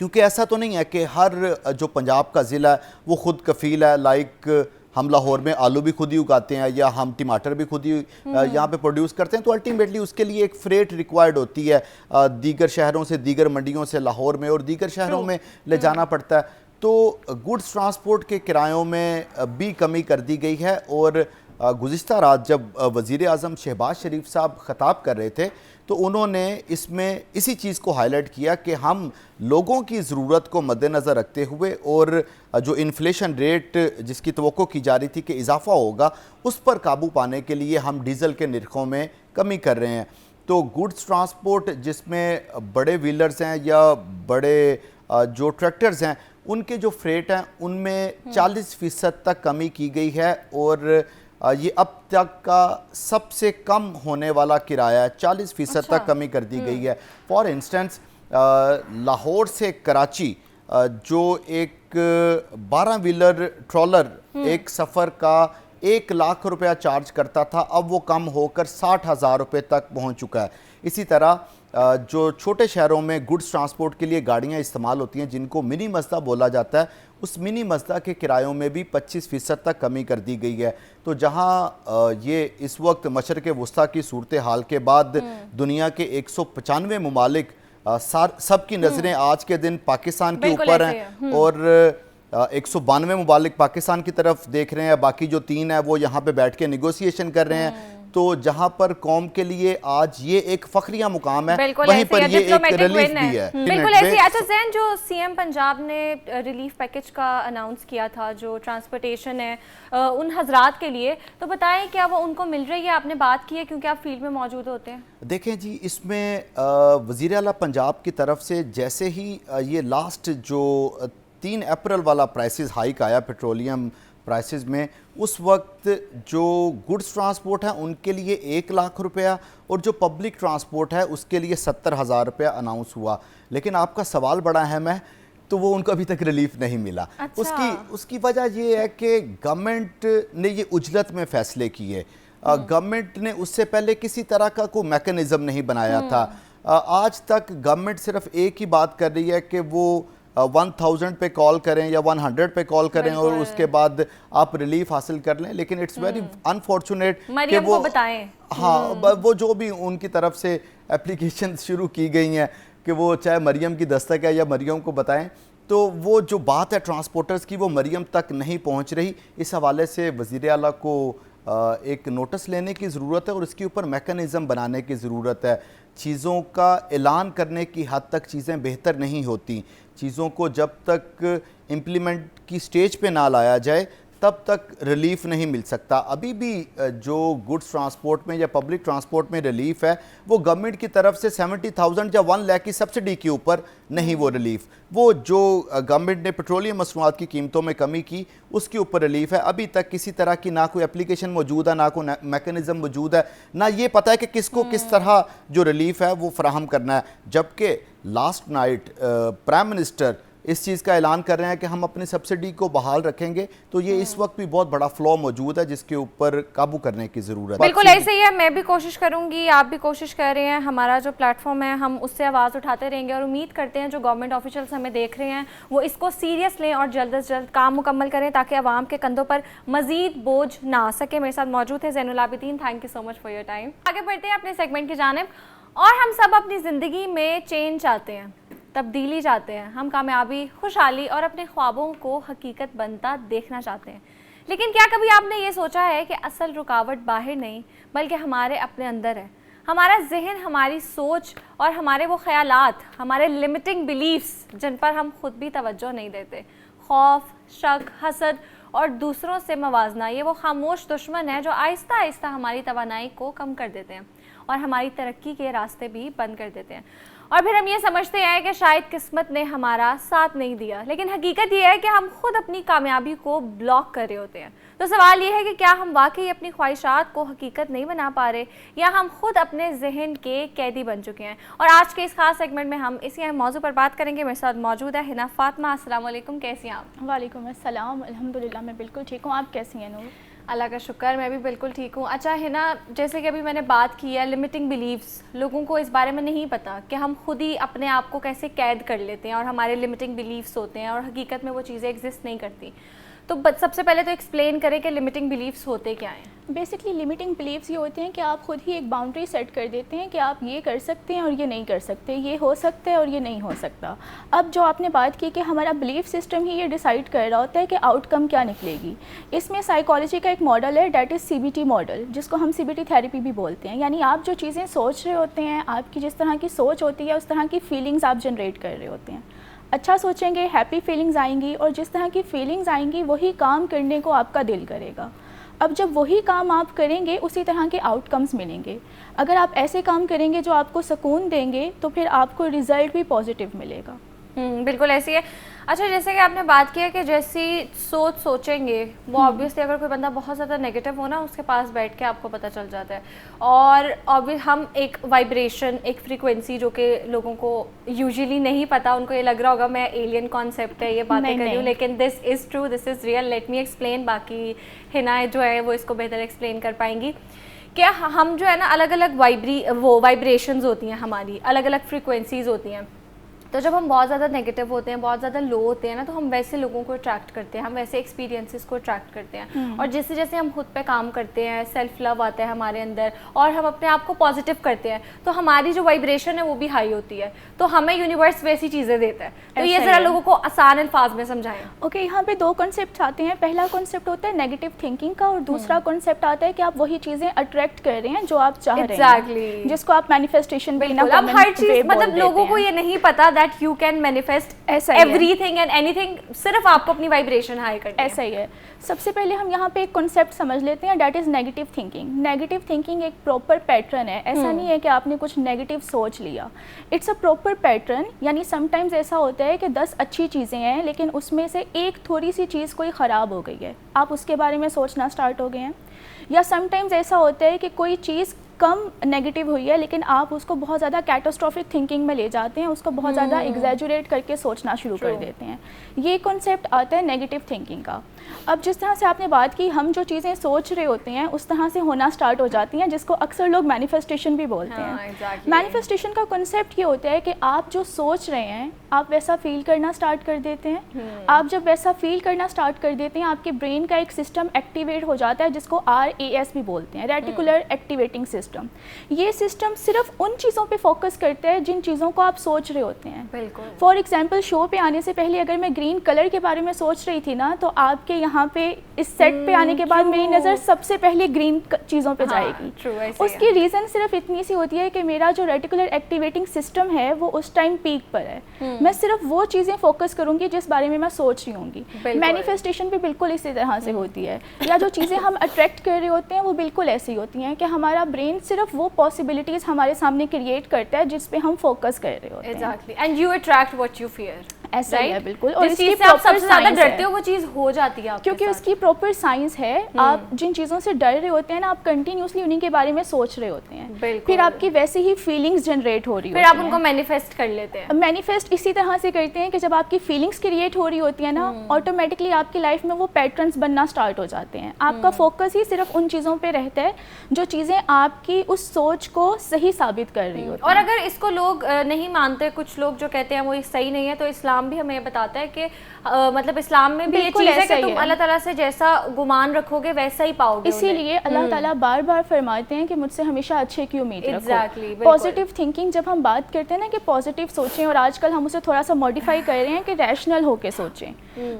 क्योंकि ऐसा तो नहीं है कि हर जो पंजाब का ज़िला है वो ख़ुद कफ़ील है। लाइक हम लाहौर में आलू भी खुद ही उगाते हैं या हम टमाटर भी खुद ही यहाँ पे प्रोड्यूस करते हैं, तो अल्टीमेटली उसके लिए एक फ्रेट रिक्वायर्ड होती है दीगर शहरों से, दीगर मंडियों से लाहौर में और दीगर शहरों में ले जाना पड़ता है। तो गुड्स ट्रांसपोर्ट के किरायों में भी कमी कर दी गई है और गुज़िश्ता रात जब वज़ीर आज़म शहबाज शरीफ साहब ख़िताब कर रहे थे तो उन्होंने इसमें इसी चीज़ को हाईलाइट किया कि हम लोगों की ज़रूरत को मद्देनज़र रखते हुए और जो इन्फ्लेशन रेट जिसकी तवक्को की जा रही थी कि इजाफ़ा होगा, उस पर काबू पाने के लिए हम डीज़ल के निर्खों में कमी कर रहे हैं। तो गुड्स ट्रांसपोर्ट जिसमें बड़े व्हीलर्स हैं या बड़े जो ट्रैक्टर्स हैं, उनके जो फ्रेट हैं उनमें 40% तक कमी की गई है और ये अब तक का सबसे कम होने वाला किराया 40% तक कमी कर दी गई है। फॉर इंस्टेंस लाहौर से कराची जो एक 12 व्हीलर ट्रॉलर एक सफ़र का 1 लाख रुपया चार्ज करता था, अब वो कम होकर 60,000 रुपये तक पहुंच चुका है। इसी तरह जो छोटे शहरों में गुड्स ट्रांसपोर्ट के लिए गाड़ियां इस्तेमाल होती हैं जिनको मिनी मज़दा बोला जाता है, उस मिनी मज़दा के किरायों में भी 25% तक कमी कर दी गई है। तो जहां ये इस वक्त मशरक़ वुस्ता की सूरत हाल के बाद दुनिया के 195 ममालिक सब की नज़रें आज के दिन पाकिस्तान के ऊपर हैं और 192 ममालिक पाकिस्तान की तरफ देख रहे हैं, बाकी जो 3 है वो यहाँ पे बैठ के नेगोशिएशन कर रहे हैं। तो जहां पर कौम के लिए आज ये एक फखरिया मुकाम है, वहीं पर ये एक रिलीफ भी है। बिल्कुल ऐसे। अच्छा ज़ैन, जो सीएम पंजाब ने रिलीफ पैकेज का अनाउंस किया था जो ट्रांसपोर्टेशन है उन हजरात के लिए, तो बताएं क्या वो उनको मिल रही है? आपने बात की है क्योंकि आप फील्ड में मौजूद होते हैं। देखें जी, इसमें वज़ीर आला पंजाब की तरफ से जैसे ही ये लास्ट जो 3 अप्रैल वाला प्राइसेस हाइक आया पेट्रोलियम प्राइसेस में, उस वक्त जो गुड्स ट्रांसपोर्ट है उनके लिए 1 लाख रुपया और जो पब्लिक ट्रांसपोर्ट है उसके लिए 70,000 रुपया अनाउंस हुआ। लेकिन आपका सवाल बड़ा अहम है, तो वो उनको अभी तक रिलीफ नहीं मिला। अच्छा। उसकी वजह ये है कि गवर्नमेंट ने ये उजलत में फ़ैसले किए। गवर्नमेंट ने उससे पहले किसी तरह का कोई मैकेनिज़्म नहीं बनाया था। आज तक गवर्नमेंट सिर्फ एक ही बात कर रही है कि वो 1000 पे कॉल करें या 100 पे कॉल करें और उसके बाद आप रिलीफ हासिल कर लें। लेकिन इट्स वेरी अनफॉर्चुनेट कि वो बताएं। हाँ, वो जो भी उनकी तरफ से एप्लीकेशन शुरू की गई हैं कि वो चाहे मरियम की दस्तक है या मरियम को बताएं, तो वो जो बात है ट्रांसपोर्टर्स की वो मरियम तक नहीं पहुंच रही। इस हवाले से वज़ीर आला को एक नोटिस लेने की ज़रूरत है और इसके ऊपर मैकेनिज़्म बनाने की ज़रूरत है। चीज़ों का ऐलान करने की हद तक चीज़ें बेहतर नहीं होती। चीज़ों को जब तक इम्प्लीमेंट की स्टेज पे ना लाया जाए तब तक रिलीफ नहीं मिल सकता। अभी भी जो गुड्स ट्रांसपोर्ट में या पब्लिक ट्रांसपोर्ट में रिलीफ है वो गवर्नमेंट की तरफ से 70,000 या 1 लाख की सब्सिडी के ऊपर नहीं, वो रिलीफ वो जो गवर्नमेंट ने पेट्रोलियम मसनूआत की कीमतों में कमी की उसके ऊपर रिलीफ है। अभी तक किसी तरह की ना कोई एप्लीकेशन मौजूद है, ना कोई मैकेनिज़्म मौजूद है, ना ये पता है कि किसको किस तरह जो रिलीफ है वो फराहम करना है। जबकि लास्ट नाइट प्राइम मिनिस्टर इस चीज़ का ऐलान कर रहे हैं कि हम अपनी सब्सिडी को बहाल रखेंगे। तो ये इस वक्त भी बहुत बड़ा फ्लॉ मौजूद है जिसके ऊपर काबू करने की ज़रूरत है। बिल्कुल ऐसे ही है, मैं भी कोशिश करूंगी, आप भी कोशिश कर रहे हैं, हमारा जो प्लेटफॉर्म है हम उससे आवाज़ उठाते रहेंगे और उम्मीद करते हैं जो गवर्नमेंट ऑफिशियल्स हमें देख रहे हैं वो इसको सीरियस लें और जल्द से जल्द काम मुकम्मल करें ताकि आवाम के कंधों पर मजीद बोझ ना आ सके। मेरे साथ मौजूद है Zainul Abidin, thank you so much for your time. आगे बढ़ते हैं अपने सेगमेंट की जानिब। और हम सब अपनी ज़िंदगी में चेंज चाहते हैं, तब्दीली चाहते हैं, हम कामयाबी, खुशहाली और अपने ख्वाबों को हकीकत बनता देखना चाहते हैं। लेकिन क्या कभी आपने ये सोचा है कि असल रुकावट बाहर नहीं बल्कि हमारे अपने अंदर है? हमारा जहन, हमारी सोच और हमारे वो ख्यालात, हमारे लिमिटिंग बिलीफ्स जिन पर हम खुद भी तवज्जो नहीं देते। खौफ, शक, हसद और दूसरों से मवाजना, ये वो खामोश दुश्मन है जो आहिस्ता आहिस्ता हमारी तवानाई को कम कर देते हैं और हमारी तरक्की के रास्ते भी बंद कर देते हैं। और फिर हम ये समझते हैं कि शायद किस्मत ने हमारा साथ नहीं दिया, लेकिन हकीकत ये है कि हम खुद अपनी कामयाबी को ब्लॉक कर रहे होते हैं। तो सवाल ये है कि क्या हम वाकई अपनी ख्वाहिशात को हकीकत नहीं बना पा रहे या हम खुद अपने जहन के कैदी बन चुके हैं? और आज के इस खास सेगमेंट में हम इसी मौजू पर बात करेंगे। मेरे साथ मौजूद है हिना फातिमा। अस्सलाम वालेकुम, कैसी हैं आप? वालेकुम अस्सलाम, अल्हम्दुलिल्लाह मैं बिल्कुल ठीक हूँ। आप कैसी हैं नूर? अल्लाह का शुक्र, मैं भी बिल्कुल ठीक हूँ। अच्छा हिना, जैसे कि अभी मैंने बात की है लिमिटिंग बिलीव्स, लोगों को इस बारे में नहीं पता कि हम खुद ही अपने आप को कैसे कैद कर लेते हैं और हमारे लिमिटिंग बिलीव्स होते हैं और हकीकत में वो चीज़ें एग्जिस्ट नहीं करती। तो सबसे पहले तो एक्सप्लेन करें कि लिमिटिंग बिलीफ्स होते क्या हैं। बेसिकली लिमिटिंग बिलीव्स ये होते हैं कि आप खुद ही एक बाउंड्री सेट कर देते हैं कि आप ये कर सकते हैं और ये नहीं कर सकते, ये हो सकता है और ये नहीं हो सकता। अब जो आपने बात की कि हमारा बिलीफ सिस्टम ही ये डिसाइड कर रहा होता है कि आउटकम क्या निकलेगी, इसमें साइकोलॉजी का एक मॉडल है, डैट इज़ CBT मॉडल, जिसको हम CBT थेरेपी भी बोलते हैं। यानी आप जो चीज़ें सोच रहे होते हैं, आपकी जिस तरह की सोच होती है उस तरह की फीलिंग्स आप जनरेट कर रहे होते हैं। अच्छा सोचेंगे, हैप्पी फीलिंग्स आएंगी, और जिस तरह की फीलिंग्स आएंगी वही काम करने को आपका दिल करेगा। अब जब वही काम आप करेंगे उसी तरह के आउटकम्स मिलेंगे। अगर आप ऐसे काम करेंगे जो आपको सुकून देंगे तो फिर आपको रिज़ल्ट भी पॉजिटिव मिलेगा। बिल्कुल ऐसी है। अच्छा, जैसे कि आपने बात किया कि जैसी सोच सोचेंगे वो ऑब्वियसली अगर कोई बंदा बहुत ज़्यादा नेगेटिव हो ना, उसके पास बैठ के आपको पता चल जाता है। और ऑब्वियस हम एक वाइब्रेशन, एक फ्रीक्वेंसी जो कि लोगों को यूजुअली नहीं पता, उनको ये लग रहा होगा मैं एलियन कॉन्सेप्ट है ये बातें कर रही हूँ, लेकिन this is true, this is real. Let me explain, बाकी हिना जो है वो इसको बेहतर एक्सप्लेन कर पाएंगी। क्या हम जो है ना अलग अलग वाइब्रेशंस होती हैं हमारी, अलग अलग फ्रीक्वेंसीज होती हैं। तो जब हम बहुत ज़्यादा नेगेटिव होते हैं, बहुत ज़्यादा लो होते हैं ना, तो हम वैसे लोगों को अट्रैक्ट करते हैं, हम वैसे एक्सपीरियंसेस को अट्रैक्ट करते हैं। और जैसे जैसे हम खुद पे काम करते हैं, सेल्फ लव आता है हमारे अंदर और हम अपने आप को पॉजिटिव करते हैं, तो हमारी जो वाइब्रेशन है वो भी हाई होती है, तो हमें यूनिवर्स वैसी चीज़ें देता है। तो ये ज़रा लोगों को आसान अल्फाज में समझाएं। ओके, यहाँ पे दो कॉन्सेप्ट आते हैं। पहला कॉन्सेप्ट होता है नेगेटिव थिंकिंग का, और दूसरा कॉन्सेप्ट आता है कि आप वही चीज़ें अट्रैक्ट कर रहे हैं जो आप चाह रहे हैं, जिसको आप मैनिफेस्टेशन भी। अब हर चीज़ मतलब लोगों को ये नहीं पता that you can manifest everything and anything, सिर्फ आपको अपनी वाइब्रेशन हाई करनी है। ऐसा ही है। सबसे पहले हम यहाँ पे एक कॉन्सेप्ट समझ लेते हैं, that is negative thinking. Negative thinking एक प्रॉपर पैटर्न है। ऐसा नहीं है कि आपने कुछ नेगेटिव सोच लिया, इट्स अ प्रॉपर पैटर्न। यानी समटाइम्स ऐसा होता है कि 10 अच्छी चीज़ें हैं लेकिन उसमें से एक थोड़ी सी चीज़ कोई ख़राब हो गई है, आप उसके बारे में सोचना स्टार्ट हो गए हैं। या समटाइम्स ऐसा होता है कि कोई चीज़ कम नेगेटिव हुई है लेकिन आप उसको बहुत ज़्यादा कैटास्ट्रॉफिक थिंकिंग में ले जाते हैं, उसको बहुत ज़्यादा एग्जैजुरेट करके सोचना शुरू कर देते हैं। ये कॉन्सेप्ट आता है नेगेटिव थिंकिंग का। अब जिस तरह से आपने बात की, हम जो चीज़ें सोच रहे होते हैं उस तरह से होना स्टार्ट हो जाती हैं, जिसको अक्सर लोग मैनिफेस्टेशन भी बोलते हैं। मैनिफेस्टेशन का कॉन्सेप्ट ये होता है कि आप जो सोच रहे हैं आप वैसा फील करना स्टार्ट कर देते हैं। आप जब वैसा फील करना स्टार्ट कर देते हैं, आपके ब्रेन का एक सिस्टम एक्टिवेट हो जाता है जिसको RAS भी बोलते हैं, रेटिकुलर एक्टिवेटिंग सिस्टम। ये सिस्टम सिर्फ उन चीज़ों पे फोकस करता है जिन चीज़ों को आप सोच रहे होते हैं। बिल्कुल। फॉर एग्जांपल, शो पे आने से पहले अगर मैं ग्रीन कलर के बारे में सोच रही थी ना, तो आपके यहाँ पे इस सेट पे आने के बाद मेरी नज़र सबसे पहले ग्रीन चीज़ों पे जाएगी। उसकी रीज़न सिर्फ इतनी सी होती है कि मेरा जो रेटिकुलर एक्टिवेटिंग सिस्टम है वो उस टाइम पीक पर है। मैं सिर्फ वो चीज़ें फोकस करूँगी जिस बारे में मैं सोच रही होंगी। मैनिफेस्टेशन भी बिल्कुल इसी तरह से होती है, या जो चीज़ें हम अट्रैक्ट कर रहे होते हैं वो बिल्कुल ऐसी होती हैं कि हमारा ब्रेन सिर्फ वो पॉसिबिलिटीज़ हमारे सामने क्रिएट करता है जिस पे हम फोकस कर रहे होते हैं। Exactly, and you attract what you fear. ऐसा ही है बिल्कुल। और जिस चीज़ से आप सबसे ज़्यादा डरते हो वो चीज़ हो जाती है क्योंकि उसकी प्रॉपर साइंस है। आप जिन चीज़ों से डर रहे होते हैं ना, आप कंटिन्यूसली उन्हीं के बारे में सोच रहे होते हैं, फिर आपकी वैसे ही फीलिंग्स जनरेट हो रही होती हैं, फिर आप उनको मैनिफेस्ट कर लेते हैं। मैनिफेस्ट इसी तरह से करते हैं कि जब आपकी फीलिंग्स क्रिएट हो रही होती है ना, ऑटोमेटिकली आपकी लाइफ में वो पैटर्न्स बनना स्टार्ट हो जाते हैं। आपका फोकस ही सिर्फ उन चीज़ों पर रहता है जो चीज़ें आपकी उस सोच को सही साबित कर रही होती हैं। और अगर इसको लोग नहीं मानते, कुछ लोग जो कहते हैं वो सही नहीं है, तो इस्लाम भी हमें बताता है कि मतलब इस्लाम में भी ये चीज़ है कि तुम अल्लाह ताला से जैसा गुमान रखोगे वैसा ही पाओगे। इसीलिए अल्लाह ताला बार बार फरमाते हैं कि मुझसे हमेशा अच्छे की उम्मीद रखो। पॉजिटिव थिंकिंग, जब हम बात करते हैं ना कि पॉजिटिव सोचें, और आजकल हम उसे थोड़ा सा मॉडिफाई कर रहे हैं कि रैशनल होकर सोचें,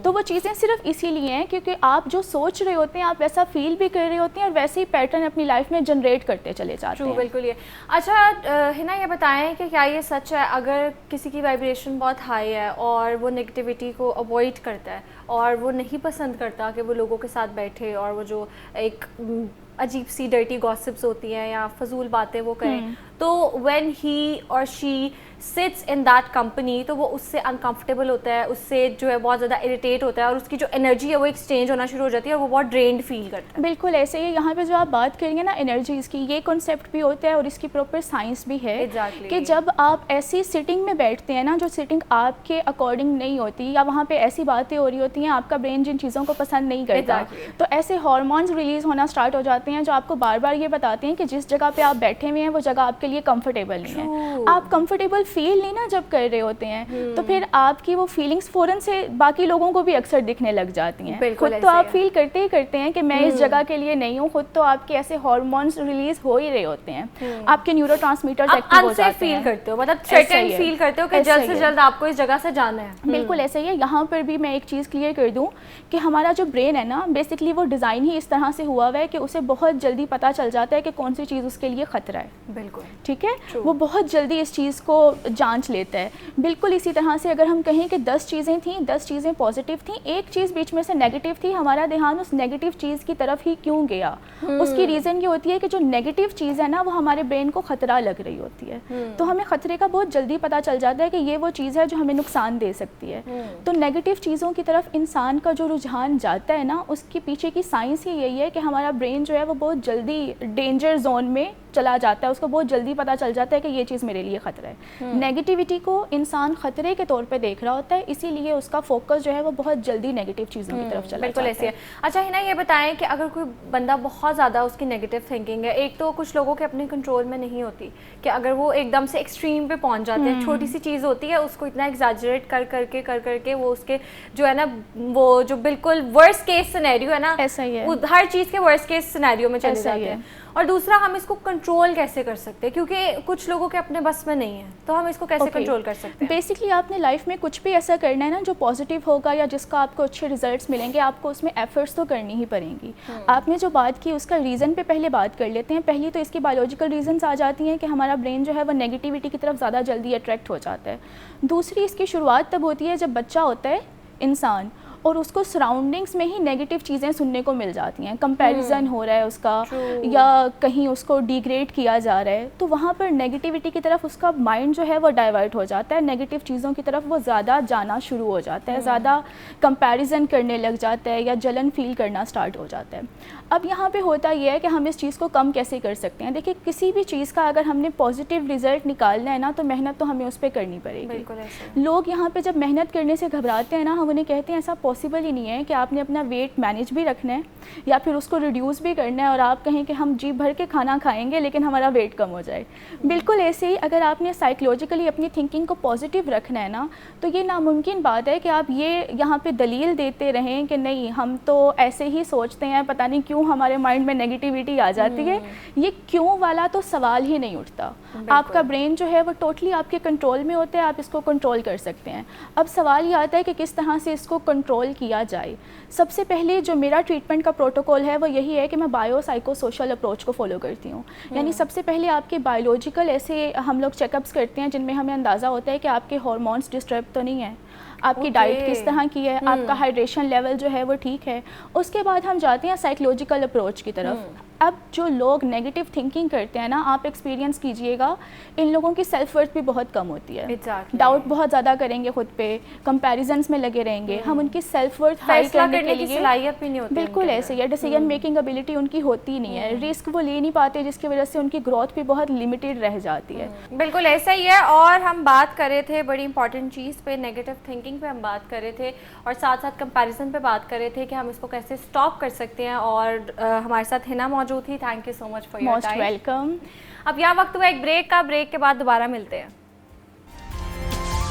तो वो चीज़ें सिर्फ इसीलिए हैं क्योंकि आप जो सोच रहे होते हैं आप वैसा फील भी कर रहे होते हैं और वैसे ही पैटर्न अपनी लाइफ में जनरेट करते चले जाते हैं। बिल्कुल। ये अच्छा हिना, ये बताएं कि क्या ये सच है अगर किसी की वाइब्रेशन बहुत हाई है और वो नेगेटिविटी को अवॉइड करता है और वो नहीं पसंद करता कि वो लोगों के साथ बैठे और वो जो एक अजीब सी डर्टी गॉसिप्स होती हैं या फजूल बातें वो करें, तो व्हेन ही और she sits in that company तो वो उससे अनकंफर्टेबल होता है, उससे जो है बहुत ज़्यादा इरिटेट होता है और उसकी जो एनर्जी है वो एक्सचेंज होना शुरू हो जाती है और वो बहुत ड्रेन्ड फील करता है। बिल्कुल ऐसे ही यहाँ पे जो आप बात करेंगे ना एनर्जीज़ की, ये कॉन्सेप्ट भी होता है और इसकी प्रॉपर साइंस भी है। कि जब आप ऐसी सिटिंग में बैठते हैं ना जो सिटिंग आपके अकॉर्डिंग नहीं होती, या वहाँ पे ऐसी बातें हो रही होती होती हैं, आपका ब्रेन जिन चीज़ों को पसंद नहीं करता, तो ऐसे हार्मोन्स रिलीज़ होना स्टार्ट हो जाते हैं जो आपको बार बार ये बताते हैं कि जिस जगह पे आप बैठे हुए हैं वो जगह आपके लिए कंफर्टेबल नहीं है। आप कंफर्टेबल फील नहीं ना जब कर रहे होते हैं, तो फिर आपकी वो फीलिंग्स फ़ौरन से बाकी लोगों को भी अक्सर दिखने लग जाती हैं। खुद तो आप फील करते ही करते हैं कि मैं इस जगह के लिए नहीं हूँ, खुद तो आपके ऐसे हार्मोन्स रिलीज़ हो ही रहे होते हैं, आपके न्यूरोट्रांसमीटर्स एक्टिव हो जाते हैं, फील करते हो, मतलब थ्रेटन फील करते हो कि जल्द से जल्द आपको इस जगह से जाना है। बिल्कुल ऐसा ही है। यहाँ पर भी मैं एक चीज़ क्लियर कर दूँ कि हमारा जो ब्रेन है ना, बेसिकली वो डिज़ाइन ही इस तरह से हुआ हुआ है कि उसे बहुत जल्दी पता चल जाता है कि कौन सी चीज़ उसके लिए ख़तरा है। बिल्कुल ठीक है, वो बहुत जल्दी इस चीज़ को जांच लेता है। बिल्कुल इसी तरह से अगर हम कहें कि 10 चीज़ें थीं, 10 चीज़ें पॉजिटिव थीं, एक चीज़ बीच में से नेगेटिव थी, हमारा ध्यान उस नेगेटिव चीज़ की तरफ ही क्यों गया? उसकी रीज़न ये होती है कि जो नेगेटिव चीज़ है ना वो हमारे ब्रेन को ख़तरा लग रही होती है, तो हमें ख़तरे का बहुत जल्दी पता चल जाता है कि ये वो चीज़ है जो हमें नुकसान दे सकती है। तो नेगेटिव चीज़ों की तरफ इंसान का जो रुझान जाता है ना, उसके पीछे की साइंस ही यही है कि हमारा ब्रेन जो है वो बहुत जल्दी डेंजर जोन में चला जाता है, उसको बहुत जल्दी पता चल जाता है कि ये चीज़ मेरे लिए ख़तरा है। नेगेटिविटी को इंसान ख़तरे के तौर पे देख रहा होता है, इसीलिए उसका फोकस जो है वो बहुत जल्दी नेगेटिव चीज़ों की तरफ चला जाता है। बिल्कुल ऐसे है। अच्छा हिना, ये बताएं कि अगर कोई बंदा बहुत ज़्यादा उसकी नेगेटिव थिंकिंग है, एक तो कुछ लोगों के अपने कंट्रोल में नहीं होती कि अगर वो एकदम से एक्सट्रीम पे पहुंच जाते हैं, छोटी सी चीज़ होती है उसको इतना एग्जैजरेट कर करके वो उसके जो है ना, वो जो बिल्कुल वर्स्ट केस सिनेरियो है ना, ऐसा ही है, हर चीज़ के वर्स्ट केस सिनेरियो में चले जाते हैं। और दूसरा, हम इसको कंट्रोल कैसे कर सकते हैं, क्योंकि कुछ लोगों के अपने बस में नहीं है, तो हम इसको कैसे कंट्रोल कर सकते हैं? बेसिकली आपने लाइफ में कुछ भी ऐसा करना है ना जो पॉजिटिव होगा या जिसका आपको अच्छे रिजल्ट्स मिलेंगे, आपको उसमें एफर्ट्स तो करनी ही पड़ेंगी। आपने जो बात की उसका रीज़न पे पहले बात कर लेते हैं। पहली तो इसकी बायोलॉजिकल रीजंस आ जाती हैं कि हमारा ब्रेन जो है वो नेगेटिविटी की तरफ ज़्यादा जल्दी अट्रैक्ट हो जाता है। दूसरी इसकी शुरुआत तब होती है जब बच्चा होता है इंसान, और उसको सराउंडिंग्स में ही नेगेटिव चीज़ें सुनने को मिल जाती हैं, कंपैरिजन हो रहा है उसका, या कहीं उसको डिग्रेड किया जा रहा है, तो वहाँ पर नेगेटिविटी की तरफ उसका माइंड जो है वो डाइवर्ट हो जाता है, नेगेटिव चीज़ों की तरफ वो ज़्यादा जाना शुरू हो जाता है, ज़्यादा कंपैरिजन करने लग जाता है या जलन फील करना स्टार्ट हो जाता है। अब यहाँ पे होता ये है कि हम इस चीज़ को कम कैसे कर सकते हैं। देखिए, किसी भी चीज़ का अगर हमने पॉजिटिव रिजल्ट निकालना है ना, तो मेहनत तो हमें उस पर करनी पड़ेगी। लोग यहाँ पे जब मेहनत करने से घबराते हैं ना, हम उन्हें कहते हैं ऐसा पॉसिबल ही नहीं है कि आपने अपना वेट मैनेज भी रखना है या फिर उसको रिड्यूस भी करना है और आप कहें कि हम जी भर के खाना खाएंगे लेकिन हमारा वेट कम हो जाए। बिल्कुल ऐसे ही अगर आपने साइकोलॉजिकली अपनी थिंकिंग को पॉजिटिव रखना है ना, तो ये नामुमकिन बात है कि आप ये यहाँ पे दलील देते रहें कि नहीं हम तो ऐसे ही सोचते हैं, पता नहीं क्यों हमारे माइंड में नेगेटिविटी आ जाती है। ये क्यों वाला तो सवाल ही नहीं उठता। आपका ब्रेन जो है वो टोटली आपके कंट्रोल में होता है, आप इसको कंट्रोल कर सकते हैं। अब सवाल ये आता है कि किस तरह से इसको कंट्रोल किया जाए। सबसे पहले जो मेरा ट्रीटमेंट का प्रोटोकॉल है वो यही है कि मैं बायो साइको सोशल अप्रोच को फॉलो करती हूँ। यानी सबसे पहले आपके बायोलॉजिकल ऐसे हम लोग चेकअप्स करते हैं जिनमें हमें अंदाज़ा होता है कि आपके हार्मोन्स डिस्टर्ब तो नहीं है, आपकी डाइट किस तरह की है, आपका हाइड्रेशन लेवल जो है वो ठीक है। उसके बाद हम जाते हैं साइकोलॉजिकल अप्रोच की तरफ। अब जो लोग नेगेटिव थिंकिंग करते हैं ना, आप एक्सपीरियंस कीजिएगा, इन लोगों की सेल्फ वर्थ भी बहुत कम होती है। डाउट बहुत ज़्यादा करेंगे खुद पे, कंपैरिजन्स में लगे रहेंगे। हम उनकी सेल्फ वर्थ हाई करने के लिए सलाहियत भी नहीं होती, बिल्कुल ऐसे ही, डिसीजन मेकिंग एबिलिटी उनकी होती नहीं है, रिस्क वो ले नहीं पाते, जिसकी वजह से उनकी ग्रोथ भी बहुत लिमिटेड रह जाती है। बिल्कुल ऐसा ही है। और हम बात कर रहे थे बड़ी इंपॉर्टेंट चीज़ पे, नेगेटिव थिंकिंग पे हम बात कर रहे थे और साथ साथ कंपैरिजन पे बात कर रहे थे कि हम इसको कैसे स्टॉप कर सकते हैं। और हमारे साथ हिना मौजूद थी। Thank you so much for your time. Most welcome. अब यहाँ वक्त हुआ एक ब्रेक का, ब्रेक के बाद दोबारा मिलते हैं।